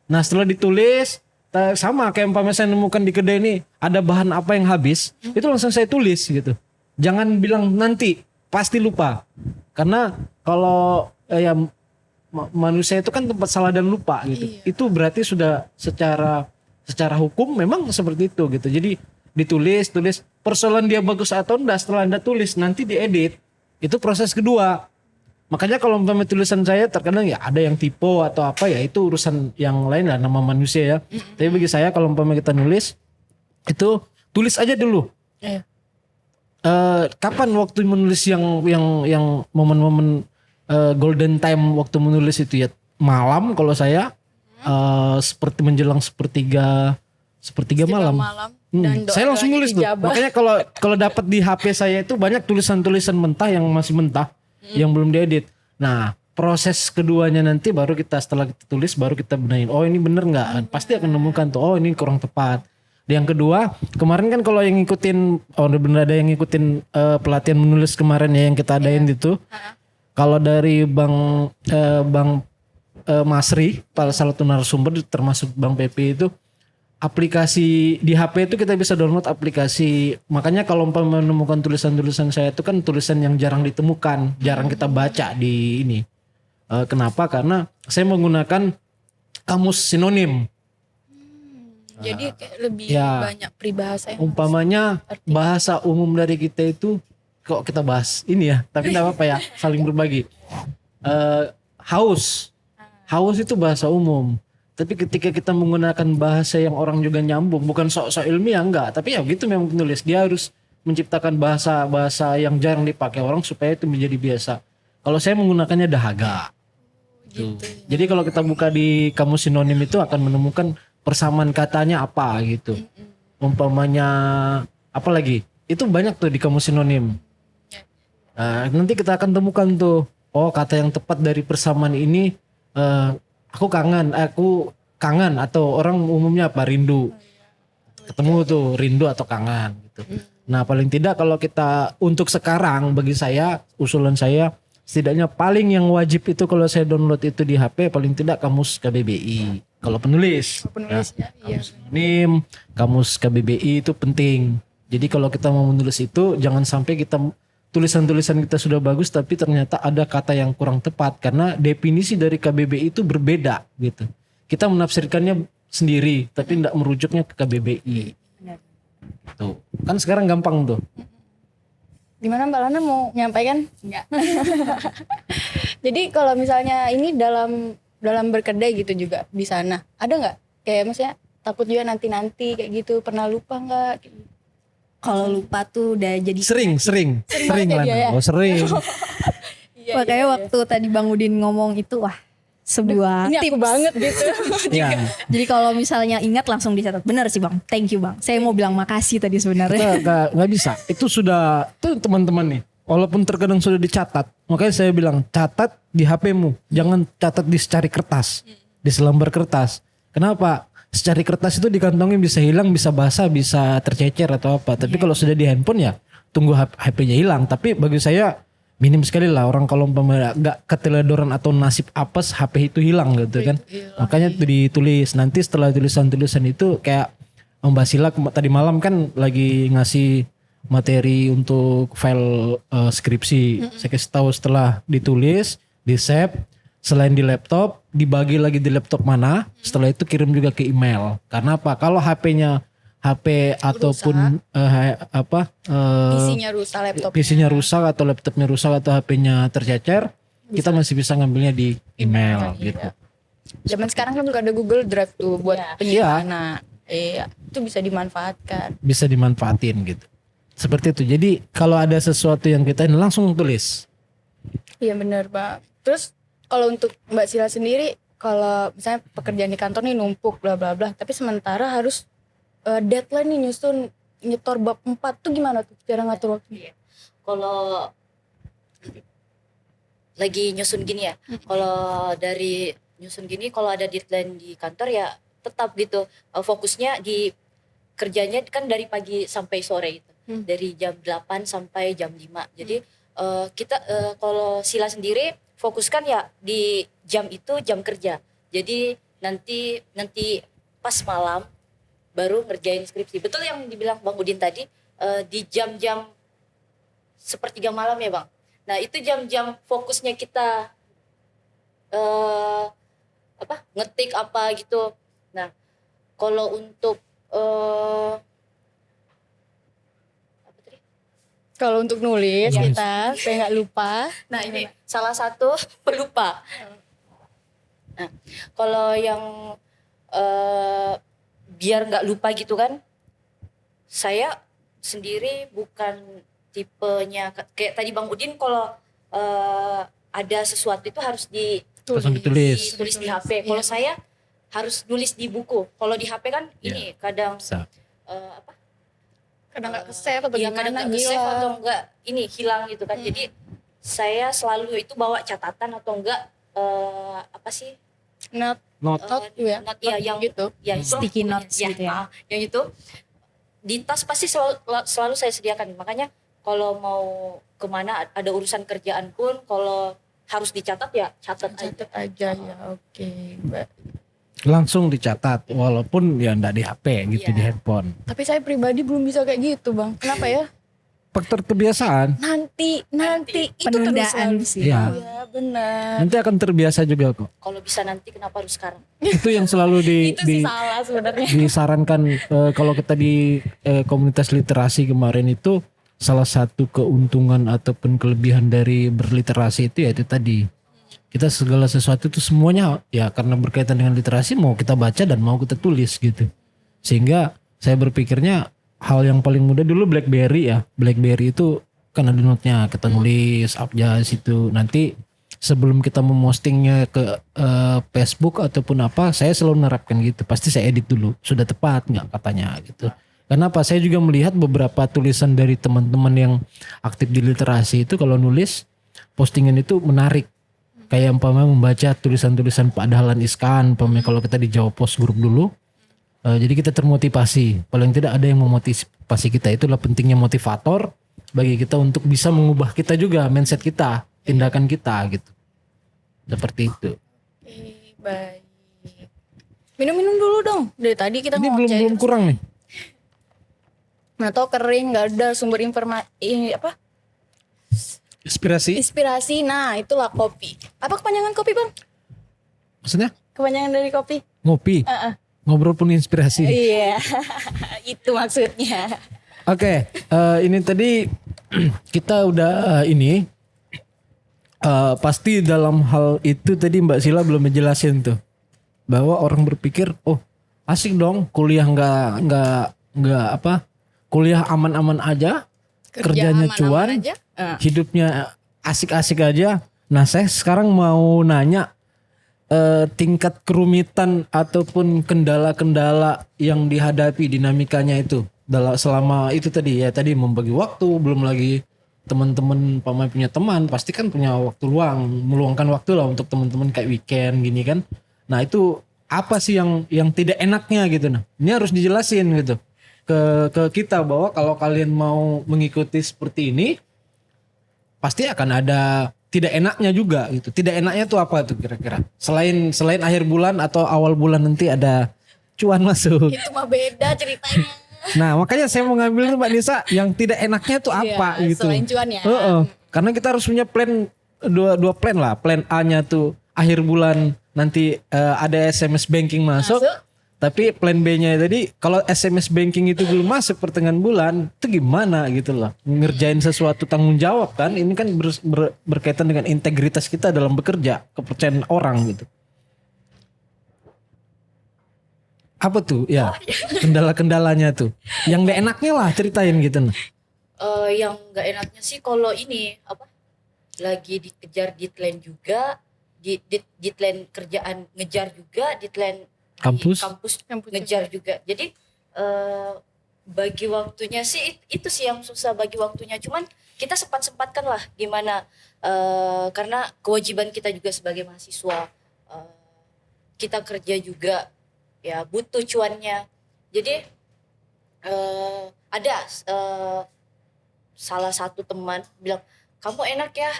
Nah setelah ditulis sama kayak umpama saya nemukan di kedai ini ada bahan apa yang habis, itu langsung saya tulis gitu. Jangan bilang nanti, pasti lupa. Karena kalau manusia itu kan tempat salah dan lupa gitu. Iya. Itu berarti sudah secara hukum memang seperti itu gitu. Jadi ditulis, persoalan dia bagus atau enggak setelah Anda tulis nanti diedit. Itu proses kedua. Makanya kalau umpamanya tulisan saya terkadang ya ada yang typo atau apa ya itu urusan yang lain lah nama manusia ya. Tapi bagi saya kalau umpamanya kita nulis itu tulis aja dulu. Iya. Kapan waktu menulis yang momen-momen golden time waktu menulis itu ya malam kalau saya seperti menjelang sepertiga malam. Dan Saya langsung nulis tuh. dijabah. Makanya kalau dapat di HP saya itu banyak tulisan-tulisan mentah yang masih mentah yang belum diedit. Nah, proses keduanya nanti baru setelah kita tulis baru kita benahin. Oh, ini bener nggak? Pasti akan nemukan tuh. Oh, ini kurang tepat. Yang kedua, kemarin kan kalau yang ngikutin bener ada yang ngikutin pelatihan menulis kemarin ya yang kita adain itu. Kalau dari Bang Masri, salah satu narasumber termasuk Bang Pepe itu aplikasi di HP itu kita bisa download aplikasi. Makanya kalau umpama menemukan tulisan-tulisan saya itu kan tulisan yang jarang ditemukan, jarang kita baca di ini. Kenapa? Karena saya menggunakan kamus sinonim. Jadi kayak lebih Ya. banyak peribahasa yang Umpamanya arti. bahasa umum dari kita itu kok kita bahas ini ya, tapi tidak apa-apa ya, saling berbagi. Haus itu bahasa umum. Tapi ketika kita menggunakan bahasa yang orang juga nyambung, bukan sok-sok ilmiah enggak, tapi ya gitu memang penulis dia harus menciptakan bahasa yang jarang dipakai orang supaya itu menjadi biasa. Kalau saya menggunakannya dahaga. Tuh. Jadi kalau kita buka di kamus sinonim itu akan menemukan persamaan katanya apa gitu. Umpamanya apa lagi? Itu banyak tuh di kamus sinonim. Nah, nanti kita akan temukan tuh, oh kata yang tepat dari persamaan ini aku kangen atau orang umumnya apa rindu. Ketemu tuh rindu atau kangen gitu. Nah, paling tidak kalau kita untuk sekarang bagi saya usulan saya setidaknya paling yang wajib itu kalau saya download itu di HP paling tidak kamus KBBI. Kalau penulis, penulis ya. Iya. kamus sinonim, kamus KBBI itu penting. Jadi kalau kita mau menulis itu jangan sampai kita tulisan-tulisan kita sudah bagus tapi ternyata ada kata yang kurang tepat karena definisi dari KBBI itu berbeda gitu. Kita menafsirkannya sendiri tapi tidak merujuknya ke KBBI. Tuh. Kan sekarang gampang tuh. Gimana Mbak Lana mau nyampaikan? Enggak. Jadi kalau misalnya ini dalam berkedai gitu juga di sana, ada nggak? Kayak maksudnya takut juga nanti kayak gitu, pernah lupa nggak? Kalau lupa tuh udah jadi Sering banget ya Lana. dia ya? Oh sering. Iya, Makanya waktu tadi Bang Udin ngomong itu wah sebuah ini aku tips. banget gitu. Ya. Jadi kalau misalnya ingat langsung dicatat. Benar sih Bang. Thank you Bang. Saya mau bilang makasih tadi sebenarnya. Nggak bisa. Itu sudah tuh teman-teman nih. Walaupun terkadang sudah dicatat, makanya saya bilang catat di HP-mu, jangan catat di secari kertas, di selembar kertas. Kenapa? Secari kertas itu di kantongnya bisa hilang, bisa basah, bisa tercecer atau apa. Tapi kalau sudah di handphone ya tunggu HP-nya hilang. Tapi bagi saya minim sekali lah orang kalau umpama nggak keteledoran atau nasib apes HP itu hilang gitu kan. Makanya itu ditulis. Nanti setelah tulisan-tulisan itu kayak Mbak Sila tadi malam kan lagi ngasih materi untuk file skripsi. Saya kasih tahu setelah ditulis, di save, selain di laptop, dibagi lagi di laptop mana. Setelah itu kirim juga ke email. Karena apa? Kalau HP ataupun Isinya rusak laptop. PC-nya rusak atau laptopnya rusak atau HP-nya tercecer, kita masih bisa ngambilnya di email gitu. Zaman sekarang kan juga ada Google Drive tuh buat Iya. penyimpanan. Iya, itu bisa dimanfaatkan. Bisa dimanfaatin gitu. Seperti itu. Jadi kalau ada sesuatu yang kita ini langsung tulis. Iya benar Pak. Terus kalau untuk Mbak Sila sendiri, kalau misalnya pekerjaan di kantor nih numpuk bla bla bla, tapi sementara harus deadline nih nyusun nyetor bab 4 tuh gimana tuh cara ngatur waktu? Kalau lagi nyusun gini ya, kalau dari nyusun gini, kalau ada deadline di kantor ya tetap gitu, fokusnya di kerjanya kan dari pagi sampai sore itu, dari jam 8 sampai jam 5. Jadi kita kalau Sila sendiri fokuskan ya di jam itu jam kerja. Jadi nanti pas malam baru ngerjain skripsi. Betul yang dibilang Bang Udin tadi, di jam-jam sepertiga malam ya Bang. Nah itu jam-jam fokusnya kita ngetik apa gitu. Nah kalau untuk apa tadi? Kalau untuk nulis Yes. kita supaya nggak lupa. Nah ini salah satu pelupa. Nah kalau yang biar nggak lupa gitu kan, saya sendiri bukan tipenya kayak tadi Bang Udin, kalau ada sesuatu itu harus Langsung ditulis. ditulis di HP. Kalau saya harus nulis di buku. Kalau di HP kan ini kadang Bisa. Kadang nggak ke-save atau iya, kadang gimana nggak ke-save gila. atau enggak ini hilang gitu kan. Jadi saya selalu itu bawa catatan atau enggak apa sih? Not Not. ya. Not, iya, yang gitu. ya itu Sticky notes gitu ya. yang itu di tas pasti selalu saya sediakan. Makanya kalau mau kemana ada urusan kerjaan pun, kalau harus dicatat ya catat aja. Catat aja ya. Oke. Langsung dicatat walaupun ya enggak di HP gitu, Iya. di handphone. Tapi saya pribadi belum bisa kayak gitu, Bang. Kenapa ya? Faktor kebiasaan Nanti itu Penundaan terus sih. ya. Ya benar. Nanti akan terbiasa juga kok. Kalau bisa nanti kenapa harus sekarang? Itu yang selalu Itu sih salah sebenarnya. disarankan kalau kita di komunitas literasi kemarin itu, salah satu keuntungan ataupun kelebihan dari berliterasi itu ya itu tadi, kita segala sesuatu itu semuanya ya karena berkaitan dengan literasi mau kita baca dan mau kita tulis gitu. Sehingga saya berpikirnya hal yang paling mudah dulu BlackBerry itu kan ada note-nya, kita nulis abjad situ. Nanti sebelum kita memostingnya ke Facebook ataupun apa, saya selalu menerapkan gitu. Pasti saya edit dulu, sudah tepat nggak katanya gitu. Kenapa? Saya juga melihat beberapa tulisan dari teman-teman yang aktif di literasi itu kalau nulis postingan itu menarik. Kayak umpamanya membaca tulisan-tulisan Pak Dahlan Iskan, umpamanya kalau kita di Jawa Post Group dulu. Jadi kita termotivasi. Paling tidak ada yang memotivasi kita. Itulah pentingnya motivator bagi kita untuk bisa mengubah kita juga, mindset kita, tindakan kita gitu. Seperti itu. Oke, baik. Minum-minum dulu dong. Dari tadi kita Ini ngoceh. belum kurang nih. Atau kering, nggak ada sumber informasi Inspirasi. Nah, itulah kopi. Apa kepanjangan kopi, Bang? Maksudnya Kepanjangan dari kopi? ngopi. Ngobrol pun inspirasi. Iya, itu maksudnya. Oke, ini tadi kita udah pasti dalam hal itu tadi Mbak Sila belum menjelasin tuh bahwa orang berpikir oh asik dong kuliah nggak kuliah aman-aman aja, kerjanya aman-aman cuan, aja. hidupnya asik-asik aja. Nah saya sekarang mau nanya tingkat kerumitan ataupun kendala-kendala yang dihadapi dinamikanya itu selama itu tadi membagi waktu, belum lagi teman-teman pemain punya teman pasti kan punya waktu luang, meluangkan waktu lah untuk teman-teman kayak weekend gini kan. Nah itu apa sih yang tidak enaknya gitu, nah ini harus dijelasin gitu ke kita bahwa kalau kalian mau mengikuti seperti ini pasti akan ada tidak enaknya juga gitu. Tidak enaknya tuh apa tuh kira-kira? Selain akhir bulan atau awal bulan nanti ada cuan masuk. Itu mah beda ceritanya. Nah makanya saya mau ngambil tuh Mbak Nisa yang tidak enaknya tuh apa Iya, gitu. selain cuan ya. Karena kita harus punya plan dua plan lah. Plan A-nya tuh akhir bulan nanti ada SMS banking masuk. Tapi plan B-nya tadi kalau SMS banking itu belum masuk pertengahan bulan, itu gimana gitu loh. Ngerjain sesuatu tanggung jawab kan. Ini kan berkaitan dengan integritas kita dalam bekerja, kepercayaan orang gitu. Apa tuh ya kendala-kendalanya tuh? Yang gak enaknya lah ceritain gitu. Yang nggak enaknya sih kalau ini lagi dikejar deadline juga, deadline kerjaan ngejar juga, deadline Kampus ngejar juga. Jadi bagi waktunya sih itu sih yang susah, bagi waktunya. Cuman kita sempat-sempatkan lah gimana, karena kewajiban kita juga sebagai mahasiswa, kita kerja juga ya butuh cuannya. Jadi ada salah satu teman bilang, kamu enak ya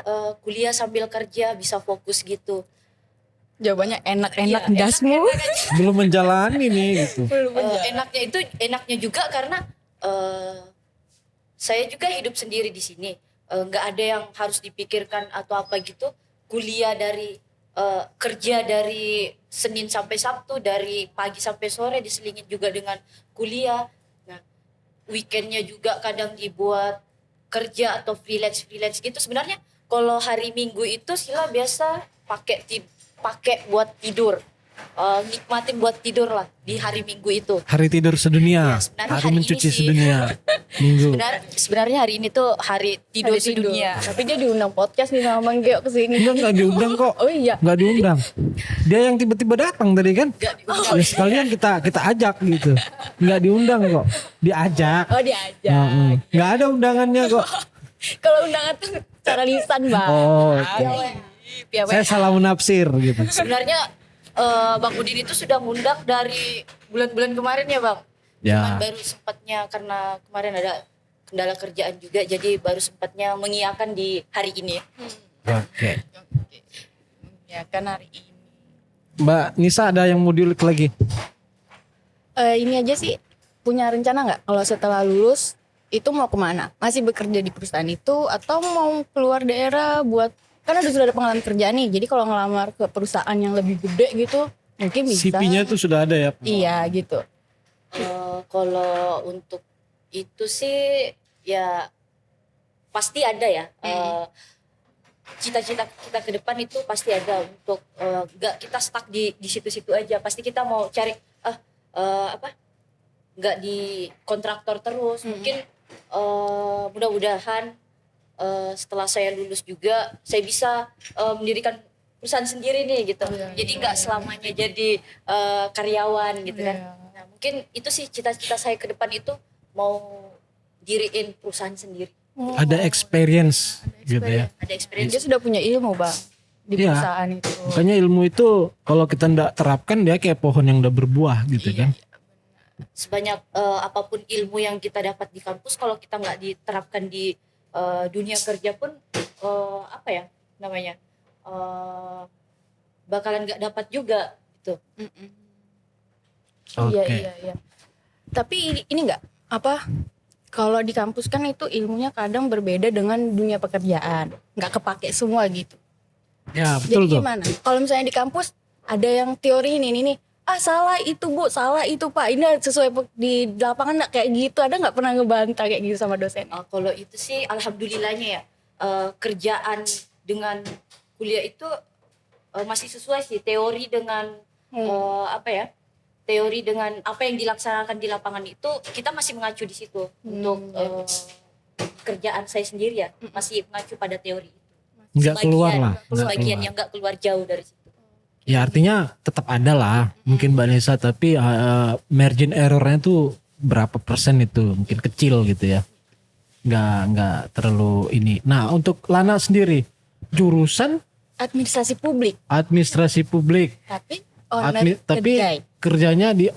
kuliah sambil kerja bisa fokus gitu. Jawabannya enak-enak Iya, dasmu. belum menjalani nih gitu. Enaknya juga karena saya juga hidup sendiri di sini, nggak ada yang harus dipikirkan atau apa gitu. Kuliah dari kerja dari Senin sampai Sabtu, dari pagi sampai sore diselingin juga dengan kuliah. Nah weekendnya juga kadang dibuat kerja atau freelance gitu. Sebenarnya kalau hari Minggu itu Sila biasa pakai buat tidur, nikmatin buat tidur lah di hari Minggu itu. Hari tidur sedunia, Ya, sebenarnya hari hari mencuci ini sih. sedunia, Minggu. Sebenarnya hari ini tuh hari tidur sedunia. Tapi dia diundang podcast nih sama Bang Geo kesini. Enggak diundang kok. Oh iya. Enggak diundang. Dia yang tiba-tiba datang tadi kan. Ya sekalian kita ajak gitu. Enggak diundang kok. Diajak. Oh diajak. Enggak ada undangannya kok. Kalau undangan tuh cara lisan, Bang. Oh, oke. Via Saya salah menafsir gitu. Sebenarnya Bang Udin itu sudah ngundang dari bulan-bulan kemarin ya Bang. Ya. Cuman baru sempatnya karena kemarin ada kendala kerjaan juga, jadi baru sempatnya mengiyakan di hari ini. Oke. ya kan hari ini. Mbak Nisa ada yang mau diulik lagi? Ini aja sih, punya rencana nggak kalau setelah lulus itu mau kemana? Masih bekerja di perusahaan itu atau mau keluar daerah buat, kan sudah ada pengalaman kerja nih, jadi kalau ngelamar ke perusahaan yang lebih gede gitu mungkin bisa. CV-nya tuh sudah ada ya? Iya gitu. Kalau untuk itu sih ya pasti ada ya. Cita-cita kita ke depan itu pasti ada untuk nggak kita stuck di situ-situ aja. Pasti kita mau cari nggak di kontraktor terus. Mungkin mudah-mudahan setelah saya lulus juga saya bisa mendirikan perusahaan sendiri nih gitu. Jadi nggak selamanya jadi karyawan gitu kan. Nah, mungkin itu sih cita-cita saya ke depan itu mau diriin perusahaan sendiri. Ada experience gitu ya. Ada experience. Dia sudah punya ilmu bang di Iya. perusahaan itu. Makanya ilmu itu kalau kita ndak terapkan dia kayak pohon yang udah berbuah gitu kan. Sebanyak apapun ilmu yang kita dapat di kampus, kalau kita nggak diterapkan di dunia kerja pun bakalan nggak dapat juga gitu. Oke. Iya. Tapi ini nggak kalau di kampus kan itu ilmunya kadang berbeda dengan dunia pekerjaan, nggak kepake semua gitu. Ya betul Jadi tuh. gimana? Kalau misalnya di kampus ada yang teori ini, salah itu bu, salah itu pak, ini sesuai di lapangan nggak kayak gitu, ada nggak pernah ngebantah kayak gitu sama dosen? Kalau itu sih alhamdulillahnya ya, kerjaan dengan kuliah itu masih sesuai sih, teori dengan teori dengan apa yang dilaksanakan di lapangan itu kita masih mengacu di situ. Untuk kerjaan saya sendiri ya masih mengacu pada teori itu. Nggak keluar lah. Nggak Sebagian keluar. yang nggak keluar jauh dari situ. Ya artinya tetap ada lah mungkin Mbak Nisa, tapi margin errornya tuh berapa persen itu mungkin kecil gitu ya, nggak terlalu ini. Nah untuk Lana sendiri jurusan Administrasi publik, administrasi publik, tapi owner tapi kedai. kerjanya di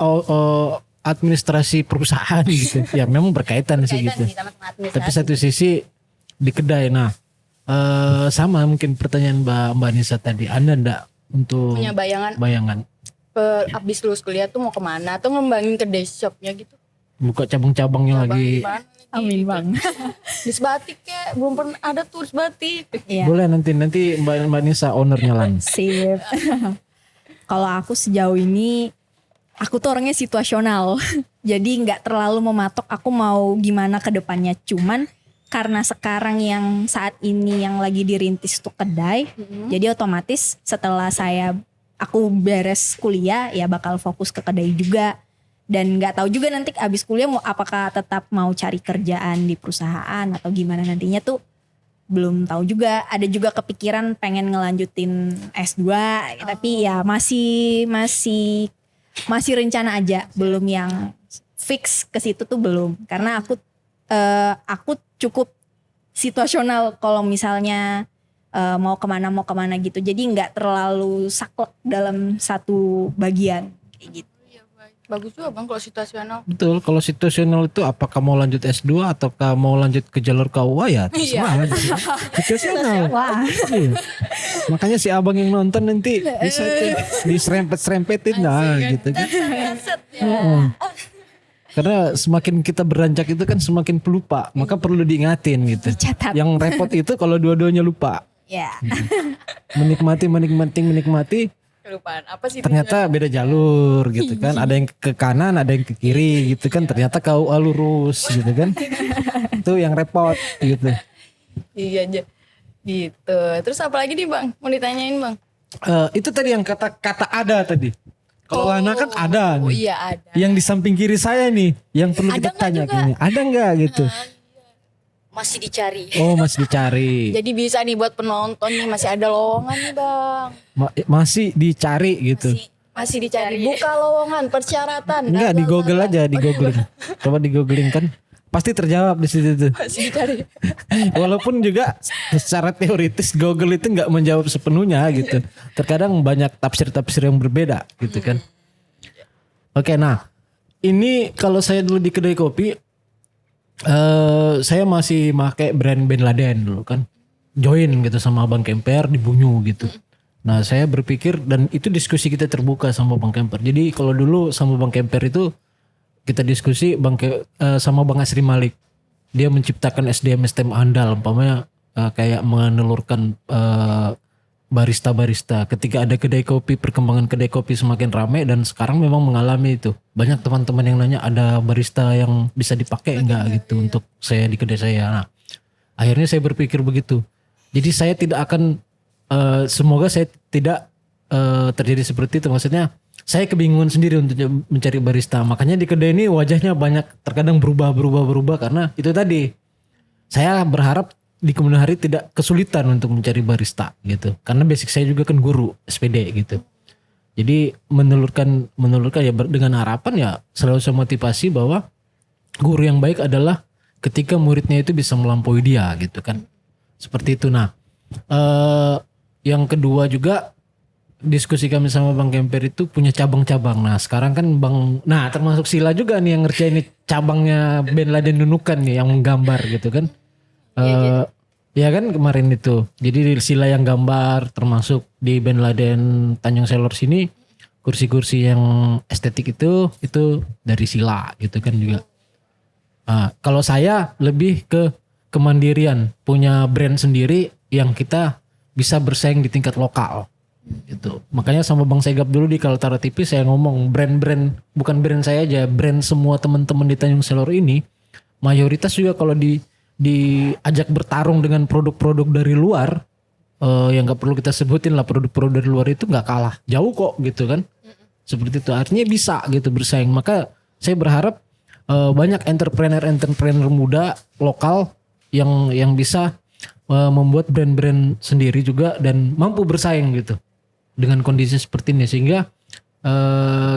administrasi perusahaan gitu. Ya memang berkaitan sih gitu. Sih sama administrasi. Tapi satu sisi di kedai. Nah sama mungkin pertanyaan Mbak Nisa tadi, Anda enggak untuk Punya bayangan abis lulus kuliah tuh mau kemana atau ngembangin kedai shopnya gitu? buka cabang-cabangnya lagi? Cabang di mana lagi? Amin bang. Di Sebatik kayak belum pernah ada tuh Sebatik. Iya. Boleh nanti Mbak Nisa ownernya lah. Sip. Kalau aku sejauh ini, aku tuh orangnya situasional. Jadi nggak terlalu mematok aku mau gimana ke depannya. Cuman karena sekarang yang saat ini yang lagi dirintis tuh kedai, jadi otomatis setelah aku beres kuliah ya bakal fokus ke kedai juga. Dan nggak tahu juga nanti abis kuliah mau apakah tetap mau cari kerjaan di perusahaan atau gimana nantinya tuh belum tahu juga. Ada juga kepikiran pengen ngelanjutin S2 tapi ya masih rencana aja, belum yang fix ke situ tuh belum. Karena aku cukup situasional kalau misalnya mau kemana gitu. Jadi nggak terlalu saklek dalam satu bagian kayak gitu. Bagus juga bang kalau situasional. Betul, kalau situasional itu apakah mau lanjut S2 ataukah mau lanjut ke jalur KUA ya terserah aja. Situasional. Wah. Iya. Makanya si abang yang nonton nanti bisa diserempet-serempetin lah gitu kan. Heeh. Karena semakin kita beranjak itu kan semakin pelupa, maka perlu diingatin gitu. Dicatat. Yang repot itu kalau dua-duanya lupa. Ya. Menikmati Kelupaan apa sih? ternyata beda jalur gitu kan, ada yang ke kanan ada yang ke kiri gitu kan, ternyata KUA lurus gitu kan. Itu yang repot gitu. Iya aja. Gitu. Terus apa lagi nih bang? Mau ditanyain bang? Itu tadi yang kata ada tadi. Kalau Lana kan ada Oh nih. iya ada. Yang di samping kiri saya nih yang perlu Ada kita nggak tanya juga? gini. Ada nggak gitu? Masih dicari. Oh masih dicari. Jadi bisa nih buat penonton nih, masih ada lowongan nih bang. Masih dicari gitu. Masih dicari. Buka lowongan persyaratan. Enggak, di Google aja, di googling. Coba di googling kan pasti terjawab di situ tuh. Masih dicari. Walaupun juga secara teoritis Google itu nggak menjawab sepenuhnya gitu. Terkadang banyak tafsir-tafsir yang berbeda gitu kan. Oke, nah ini kalau saya dulu di kedai kopi, saya masih pakai brand Bin Laden dulu kan. Join gitu sama Abang Kemper di Bunyu gitu. Nah saya berpikir, dan itu diskusi kita terbuka sama Bang Kemper. Jadi kalau dulu sama Bang Kemper itu kita diskusi sama Bang Asri Malik. Dia menciptakan SDM andal, umpamanya kayak menelurkan barista-barista. Ketika ada kedai kopi, perkembangan kedai kopi semakin ramai, dan sekarang memang mengalami itu. Banyak teman-teman yang nanya, ada barista yang bisa dipakai enggak gitu untuk saya di kedai saya. Nah, akhirnya saya berpikir begitu. Jadi saya tidak akan semoga saya tidak terjadi seperti itu. Maksudnya saya kebingungan sendiri untuk mencari barista. Makanya di kedai ini wajahnya banyak terkadang berubah karena itu tadi. Saya berharap di kemudian hari tidak kesulitan untuk mencari barista gitu. Karena basic saya juga kan guru SPD gitu. Jadi menelurkan ya dengan harapan ya selalu saya motivasi bahwa guru yang baik adalah ketika muridnya itu bisa melampaui dia gitu kan. Seperti itu. Nah, yang kedua juga diskusi kami sama Bang Kemper itu punya cabang-cabang. Nah sekarang kan termasuk Sila juga nih yang ngerjain ini cabangnya Ben Laden Nunukan nih yang menggambar gitu kan. Ya kan kemarin itu. Jadi Sila yang gambar, termasuk di Ben Laden Tanjung Selor sini kursi-kursi yang estetik itu dari Sila gitu kan juga. Kalau saya lebih ke kemandirian, punya brand sendiri yang kita bisa bersaing di tingkat lokal gitu. Makanya sama Bang Segap dulu di Kaltara TV saya ngomong brand-brand, bukan brand saya aja, brand semua teman-teman di Tanjung Selor ini mayoritas juga kalau diajak bertarung dengan produk-produk dari luar, yang nggak perlu kita sebutin lah, produk-produk dari luar itu nggak kalah jauh kok gitu kan. Seperti itu, artinya bisa gitu bersaing. Maka saya berharap banyak entrepreneur muda lokal yang bisa membuat brand-brand sendiri juga dan mampu bersaing gitu dengan kondisi seperti ini, sehingga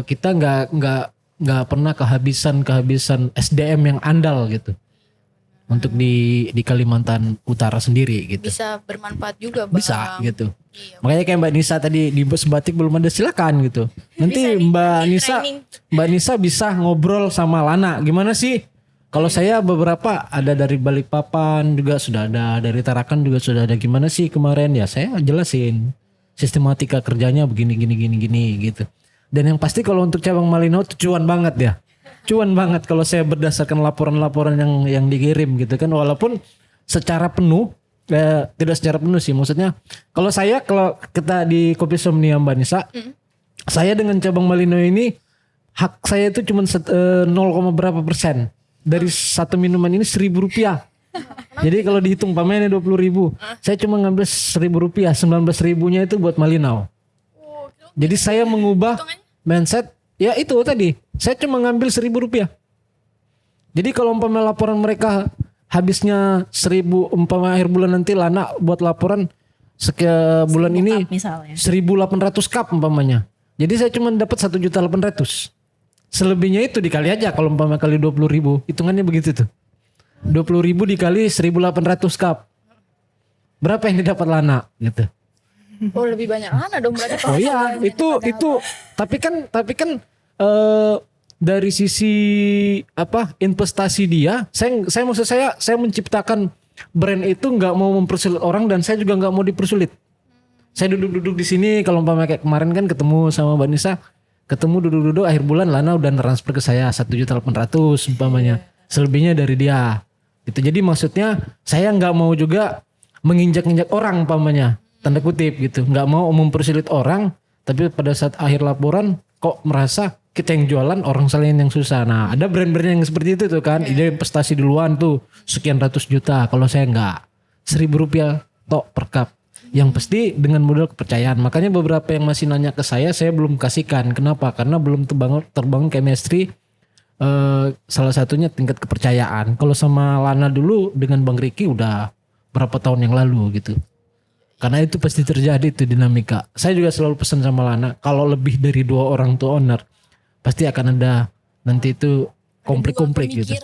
kita nggak pernah kehabisan SDM yang andal gitu untuk di Kalimantan Utara sendiri gitu. Bisa bermanfaat juga Bang. Bisa gitu. Iya. Makanya kayak Mbak Nisa tadi di Bos Batik belum ada, silakan gitu. Nanti Bisa nih, Mbak Nisa bisa ngobrol sama Lana. Gimana sih? Kalau saya beberapa ada dari Balikpapan juga sudah ada, dari Tarakan juga sudah ada. Gimana sih kemarin ya saya jelasin sistematika kerjanya begini gitu. Dan yang pasti kalau untuk cabang Malinau itu cuan banget ya. Cuan banget kalau saya berdasarkan laporan-laporan yang dikirim gitu kan, walaupun secara penuh tidak secara penuh sih, maksudnya kalau kita di Kopi Somnia Mbak Nisa, saya dengan cabang Malinau ini hak saya itu cuma 0, berapa persen dari satu minuman ini Rp1.000. Jadi kalau dihitung pamannya 20.000, saya cuma ngambil Rp1.000, 19.000-nya itu buat Malinau. Jadi saya mengubah mindset. Ya itu tadi, saya cuma ngambil Rp1.000. Jadi kalau umpama laporan mereka habisnya 1.000, umpama akhir bulan nanti Lana buat laporan bulan ini 1.800 cup umpamanya. Jadi saya cuma dapat 1.800.000. Selebihnya itu dikali aja, kalau umpama kali 20.000, hitungannya begitu tuh. 20.000 dikali 1.800 cup. Berapa yang didapat Lana gitu. Oh lebih banyak Lana dong berarti. Oh iya, itu tapi kan dari sisi investasi dia, saya menciptakan brand itu nggak mau mempersulit orang, dan saya juga nggak mau dipersulit. Saya duduk di sini, kalau umpama kayak kemarin kan ketemu sama Mbak Nisa, duduk akhir bulan Lana udah transfer ke saya 1.800.000 umpamanya, selebihnya dari dia gitu. Jadi maksudnya saya nggak mau juga menginjak-injak orang umpamanya, tanda kutip gitu, nggak mau mempersulit orang, tapi pada saat akhir laporan kok merasa kita yang jualan, orang lain yang susah. Nah ada brand-brand yang seperti itu tuh kan, ide investasi duluan tuh sekian ratus juta. Kalau saya nggak, Rp1.000 tok per cup, yang pasti dengan modal kepercayaan. Makanya beberapa yang masih nanya ke saya belum kasihkan. Kenapa? Karena belum terbangun chemistry, salah satunya tingkat kepercayaan. Kalau sama Lana dulu dengan Bang Riki udah berapa tahun yang lalu gitu. Karena itu pasti terjadi itu dinamika. Saya juga selalu pesan sama Lana, kalau lebih dari 2 orang tuh owner, pasti akan ada nanti itu konflik gitu.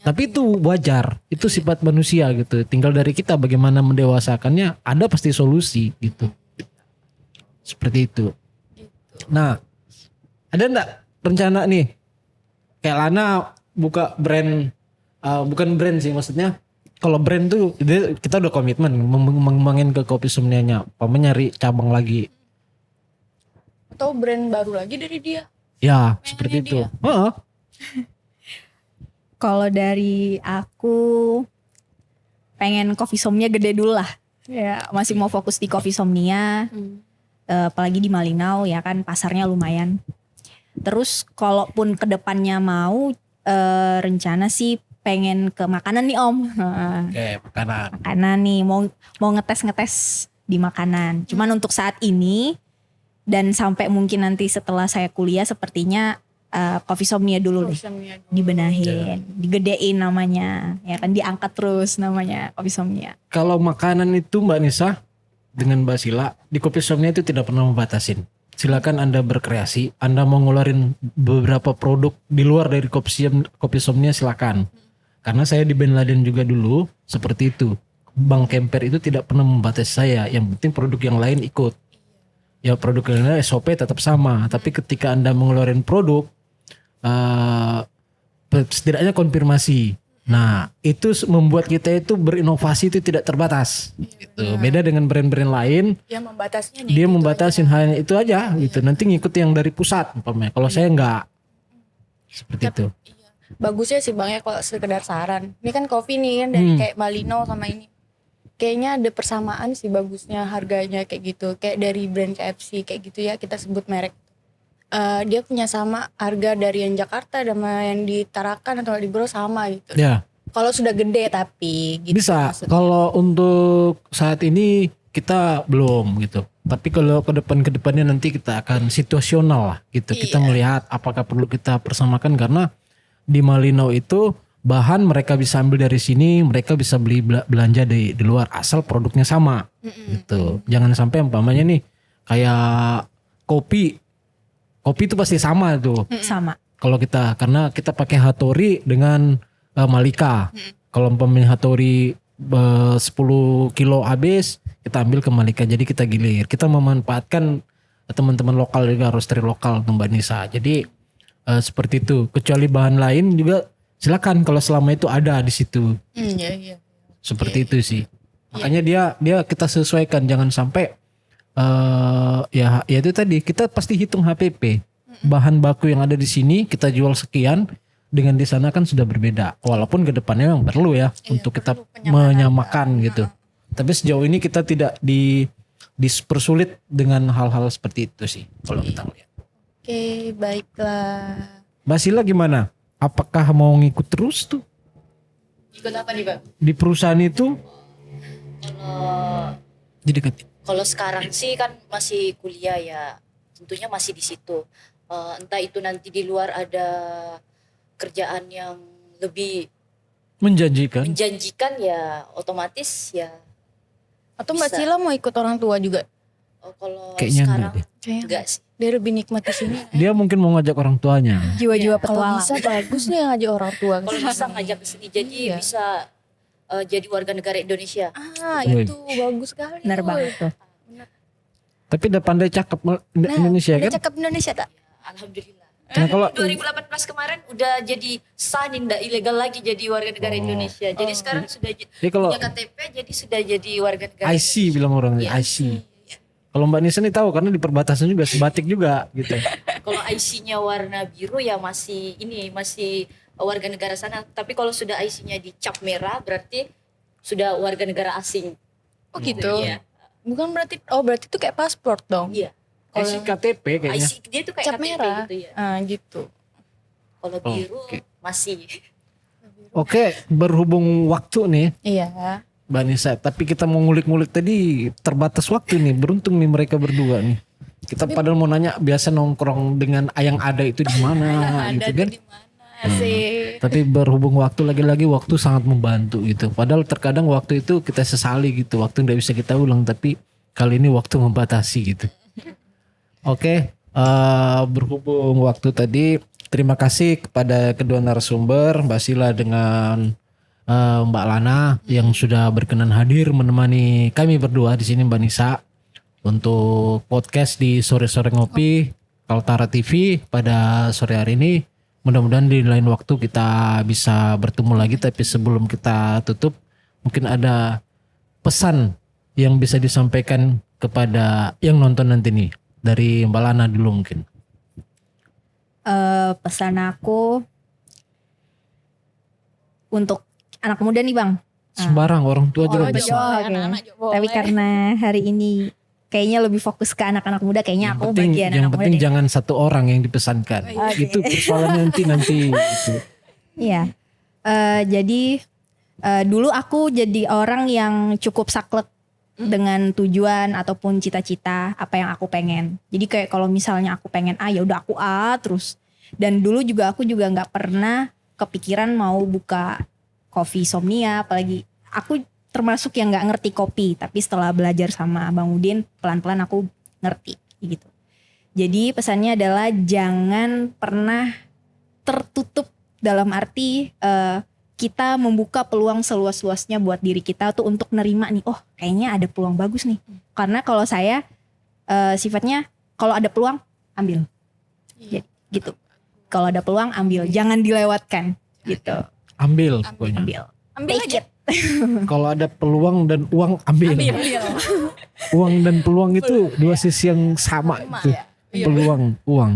Tapi itu wajar, itu sifat manusia gitu. Tinggal dari kita bagaimana mendewasakannya, ada pasti solusi gitu. Seperti itu. Nah, ada enggak rencana nih kayak Lana buka brand, bukan brand sih maksudnya, kalau brand tuh kita udah komitmen mengembangin ke Kopi Somnia-nya, apa nyari cabang lagi. Atau brand baru lagi dari dia. Ya, seperti itu. dia. Heeh. Kalau dari aku pengen Coffee Somnia gede dulu lah. Ya, masih mau fokus di Coffee Somnia. Apalagi di Malinau ya kan pasarnya lumayan. Terus kalaupun kedepannya mau rencana sih pengen ke makanan nih Om. Oke, makanan. Makanan nih mau ngetes di makanan. Cuman untuk saat ini dan sampai mungkin nanti setelah saya kuliah sepertinya Coffee Somnia dulu deh. Dibenahin, digedein namanya. Ya kan diangkat terus namanya Coffee Somnia. Kalau makanan itu Mbak Nisa dengan Mbak Sila di Kopi Somnia itu tidak pernah membatasin. Silakan Anda berkreasi, Anda mau ngeluarin beberapa produk di luar dari Kopi Somnia silakan. Karena saya di Ben Laden juga dulu seperti itu. Bang Kemper itu tidak pernah membatasi saya, yang penting produk yang lain ikut. Ya produk yang lain SOP tetap sama, tapi ketika Anda mengeluarkan produk setidaknya konfirmasi. Nah, itu membuat kita itu berinovasi itu tidak terbatas. Gitu. Beda dengan brand-brand lain, Dia membatasnya dia membatasin hanya itu aja gitu. Nanti ngikut yang dari pusat umpamanya. Kalau saya enggak. Seperti itu. Iya. Bagusnya sih Bang ya kalau sekedar saran. Ini kan kopi nih kan dari kayak Malino sama ini. Kayaknya ada persamaan sih bagusnya harganya kayak gitu. Kayak dari brand KFC kayak gitu ya kita sebut merek. Dia punya sama harga dari yang Jakarta sama yang di Tarakan atau di Bro sama gitu. Ya, Kalau sudah gede tapi gitu. bisa. maksudnya. Kalau untuk saat ini kita belum gitu. Tapi kalau ke depannya nanti kita akan situasional lah gitu. Kita Iya. melihat apakah perlu kita persamakan karena di Malinau itu bahan mereka bisa ambil dari sini, mereka bisa beli belanja di luar asal produknya sama. Gitu. Jangan sampai umpamanya nih kayak kopi itu pasti sama tuh. Sama. Kalau kita karena kita pakai Hattori dengan Malika. Kalau umpamanya Hattori 10 kilo habis, kita ambil ke Malika. Jadi kita gilir. Kita memanfaatkan teman-teman lokal juga, roastery lokal Mbak Nisa. Jadi seperti itu. Kecuali bahan lain juga silakan kalau selama itu ada di situ. Iya. Seperti itu sih. Makanya dia kita sesuaikan, jangan sampai ya itu tadi kita pasti hitung HPP. Bahan baku yang ada di sini kita jual sekian, dengan di sana kan sudah berbeda. Walaupun ke depannya memang perlu ya untuk kita perlu penyamaran. menyamakan gitu. Tapi sejauh ini kita tidak dipersulit dengan hal-hal seperti itu sih kalau kita lihat. Oke, baiklah. Mbak Sila gimana? Apakah mau ngikut terus tuh Ikut apa nih Bang? di perusahaan itu? Kalau Jadi kalau sekarang sih kan masih kuliah ya, tentunya masih di situ. Entah itu nanti di luar ada kerjaan yang lebih menjanjikan. menjanjikan ya otomatis ya. Atau Mbak Bisa. Cila mau ikut orang tua juga? Kalau Kayaknya sekarang enggak Kayaknya enggak sih. dia lebih nikmat di sini. Dia mungkin mau ngajak orang tuanya. Jiwa-jiwa Kalau petualang. bisa bagus nih ngajak orang tua. ke Kalau sini. bisa ngajak ke sini jadi Iya. bisa jadi warga negara Indonesia. Wih. Itu bagus sekali. Bener tuh. banget tuh. Tapi udah pandai cakep Indonesia udah kan? cakep Indonesia tak? Alhamdulillah. Nah, kalau 2018 kemarin udah jadi sah nih, nggak ilegal lagi jadi warga negara Indonesia. Jadi sekarang sudah jadi kalau punya KTP jadi sudah jadi warga negara. IC bilang orang Iya, IC. Kalau Mbak Nisa nih tahu karena di perbatasan juga sebatik juga gitu. Kalau IC-nya warna biru ya masih warga negara sana. Tapi kalau sudah IC-nya dicap merah berarti sudah warga negara asing. Oh gitu. Iya. Bukan berarti itu kayak paspor dong. Iya. IC KTP kayaknya. IC dia tuh kayak Cap KTP merah. gitu ya. Gitu. Kalau biru Oke. masih. Oke, berhubung waktu nih Iya. Mbak Nisa, tapi kita mau ngulik-ngulik tadi terbatas waktu nih. Beruntung nih mereka berdua nih. Kita padahal mau nanya biasa nongkrong dengan yang ada itu di mana gitu kan. Di mana sih? Tapi berhubung waktu lagi-lagi waktu sangat membantu gitu. Padahal terkadang waktu itu kita sesali gitu. Waktu nggak bisa kita ulang tapi kali ini waktu membatasi gitu. Oke, berhubung waktu tadi terima kasih kepada kedua narasumber Mbak Sila dengan Mbak Lana yang sudah berkenan hadir menemani kami berdua di sini Mbak Nisa untuk podcast di sore-sore ngopi Kaltara TV pada sore hari ini. Mudah-mudahan di lain waktu kita bisa bertemu lagi, tapi sebelum kita tutup Mungkin ada pesan yang bisa disampaikan kepada yang nonton nanti nih. Dari Mbak Lana dulu mungkin. Pesan aku untuk anak muda nih Bang. Sembarang orang tua juga Orang bisa. Jawa, Oke. anak-anak juga boleh. Tapi karena hari ini kayaknya lebih fokus ke anak-anak muda, kayaknya aku bagian yang anak muda penting deh. jangan satu orang yang dipesankan. Oke. Itu persoalannya nanti gitu. Iya. Jadi dulu aku jadi orang yang cukup saklek dengan tujuan ataupun cita-cita apa yang aku pengen. Jadi kayak kalau misalnya aku pengen A, ya udah aku A terus. Dan dulu juga aku juga nggak pernah kepikiran mau buka Coffee Somnia, apalagi aku termasuk yang nggak ngerti kopi. Tapi setelah belajar sama Bang Udin, pelan-pelan aku ngerti gitu. Jadi pesannya adalah jangan pernah tertutup dalam arti kita membuka peluang seluas-luasnya buat diri kita tuh untuk nerima nih, oh kayaknya ada peluang bagus nih. Karena kalau saya sifatnya kalau ada peluang ambil, Iya. gitu. Kalau ada peluang ambil, jangan dilewatkan gitu. Ambil pokoknya. Ambil. Ambil Take aja. it. Kalau ada peluang dan uang ambil. Uang dan peluang itu dua sisi yang sama Sama itu. ya. Iya. Peluang, uang.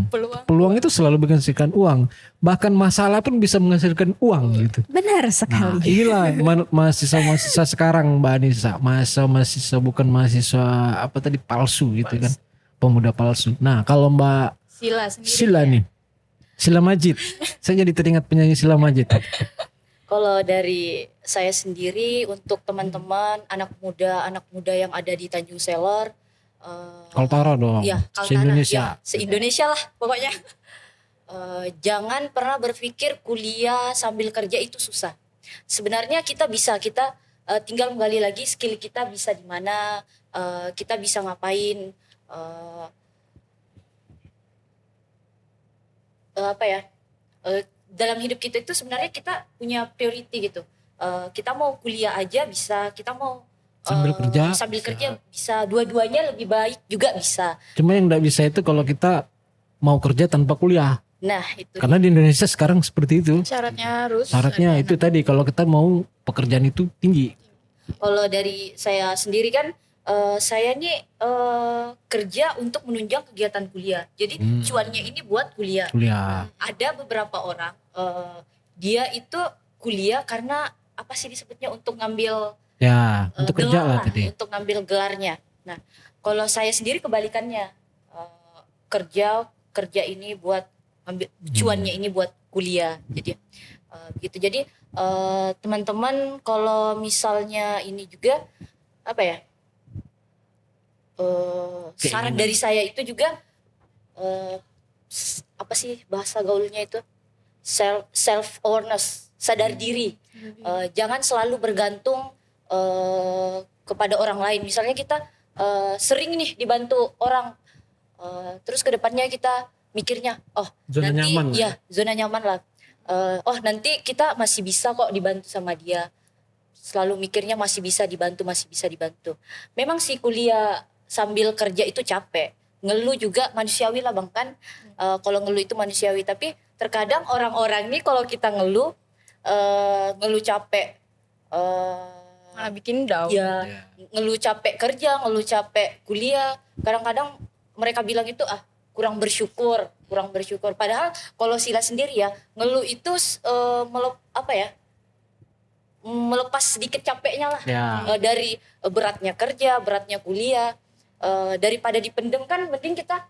Peluang Itu selalu menghasilkan uang. Bahkan masalah pun bisa menghasilkan uang gitu. Benar Nah, sekali. inilah mahasiswa-mahasiswa sekarang Mbak Anissa. Mahasiswa bukan mahasiswa apa tadi palsu gitu kan. Pemuda palsu. Nah, kalau Mbak Sila sendiri. Sila nih. Sila Majid. Saya jadi teringat penyanyi Sila Majid. Kalau dari saya sendiri untuk teman-teman anak muda yang ada di Tanjung Selor, Kaltara dong. ya Se-Indonesia. se-Indonesia lah pokoknya. Jangan pernah berpikir kuliah sambil kerja itu susah. Sebenarnya kita tinggal menggali lagi skill kita bisa di mana, kita bisa ngapain, dalam hidup kita itu sebenarnya kita punya priority gitu. Kita mau kuliah aja bisa, kita mau Sambil kerja bisa, dua-duanya lebih baik juga bisa. Cuma yang nggak bisa itu kalau kita mau kerja tanpa kuliah. Nah itu Karena di Indonesia sekarang seperti itu. Syaratnya harus. Syaratnya itu tadi kalau kita mau pekerjaan itu tinggi. kalau dari saya sendiri kan, saya nih kerja untuk menunjang kegiatan kuliah. Jadi cuannya ini buat kuliah. Kuliah. Ada beberapa orang dia itu kuliah karena apa sih disebutnya, untuk ngambil Ya, untuk kerja gelar lah tadi. untuk ngambil gelarnya. Nah, kalau saya sendiri kebalikannya, kerja ini buat ngambil cuannya ini buat kuliah. Jadi gitu. Jadi teman-teman kalau misalnya ini juga apa ya? Saran dari saya itu juga apa sih bahasa gaulnya itu? Self awareness, sadar diri. Jangan selalu bergantung kepada orang lain. Misalnya kita sering nih dibantu orang, terus kedepannya kita mikirnya, oh Zona nanti nyaman lah ya zona nyaman lah. Oh nanti kita masih bisa kok dibantu sama dia. Selalu mikirnya masih bisa dibantu. Memang sih kuliah sambil kerja itu capek. Ngeluh juga manusiawi lah Bang kan. Kalau ngeluh itu manusiawi, tapi terkadang orang-orang nih kalau kita ngeluh capek, Malah bikin down. ya ngeluh capek kerja, ngeluh capek kuliah, kadang-kadang mereka bilang itu kurang bersyukur. Padahal kalau Sila sendiri ya, ngeluh itu melepas sedikit capeknya lah. Ya. Dari beratnya kerja, beratnya kuliah, daripada dipendem kan mending kita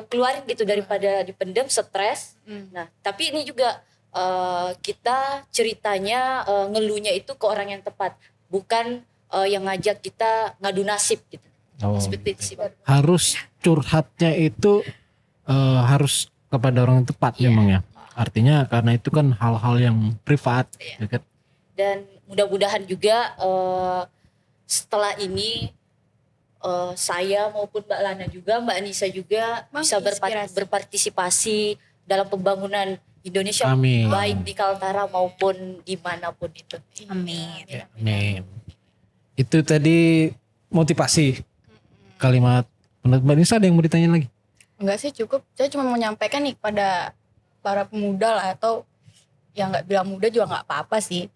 keluarin gitu, daripada dipendem stres. Nah tapi ini juga kita ceritanya ngeluhnya itu ke orang yang tepat, bukan yang ngajak kita ngadu nasib gitu. Oh. Seperti itu sih Bang. Harus curhatnya itu harus kepada orang yang tepat memang ya. Artinya karena itu kan hal-hal yang privat. Ya kan? Dan mudah-mudahan juga setelah ini saya maupun Mbak Lana juga, Mbak Anissa juga bisa Menginspirasi. berpartisipasi dalam pembangunan Indonesia, Amin. baik di Kaltara maupun dimanapun itu. Amin. Ya, amin. Itu tadi motivasi kalimat. Menurut Mbak Nisa ada yang mau ditanya lagi? Enggak sih, cukup. Saya cuma mau nyampaikan nih kepada para pemuda lah, atau yang nggak bilang muda juga nggak apa-apa sih.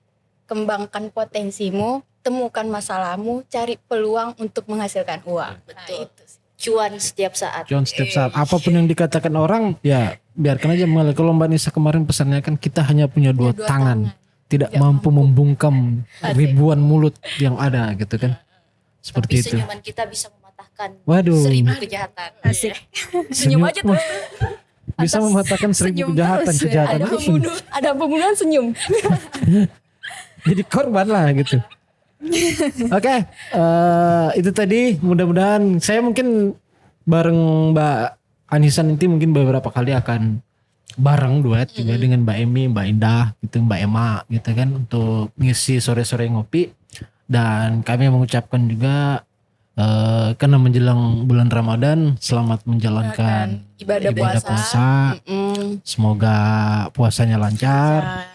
kembangkan potensimu, temukan masalahmu, cari peluang untuk menghasilkan uang. Betul. Nah, itu sih. Cuan setiap saat. Cuan setiap saat. Apapun yang dikatakan orang, ya biarkan aja mengalir. Kalau Mbak Nisa kemarin pesannya kan kita hanya punya dua tangan. Tidak mampu membungkam ribuan mulut yang ada gitu kan. Seperti Tapi itu. senyuman kita bisa mematahkan Waduh. 1000 kejahatan. Asik. Senyum aja terus. Bisa mematahkan 1000 senyum kejahatan. terus. Kejahatan. Ada pembunuhan senyum. Jadi korban lah gitu. Oke, itu tadi mudah-mudahan saya mungkin bareng Mbak Anissa nanti mungkin beberapa kali akan bareng duet juga dengan Mbak Emi, Mbak Indah, gitu, Mbak Emma gitu kan untuk ngisi sore-sore ngopi. Dan kami mengucapkan juga karena menjelang bulan Ramadan selamat menjalankan Ibadah puasa. Semoga puasanya lancar.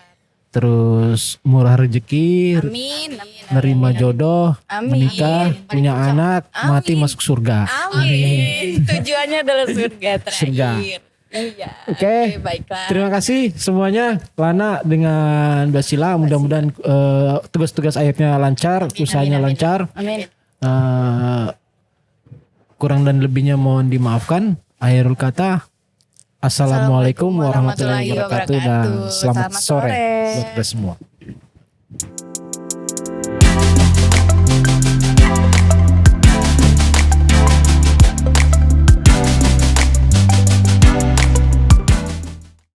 Terus murah rezeki, Amin. nerima jodoh, Amin. menikah, punya anak, mati masuk surga. Amin. Tujuannya adalah surga terakhir. Surga. Iya. Oke. Baiklah. Terima kasih semuanya, Lana dengan Mbak Sila. Mudah-mudahan tugas-tugas akhirnya lancar, usahanya lancar. Amin. Kurang dan lebihnya mohon dimaafkan. Akhirul kata, Assalamualaikum warahmatullahi wabarakatuh dan selamat sore buat kita semua.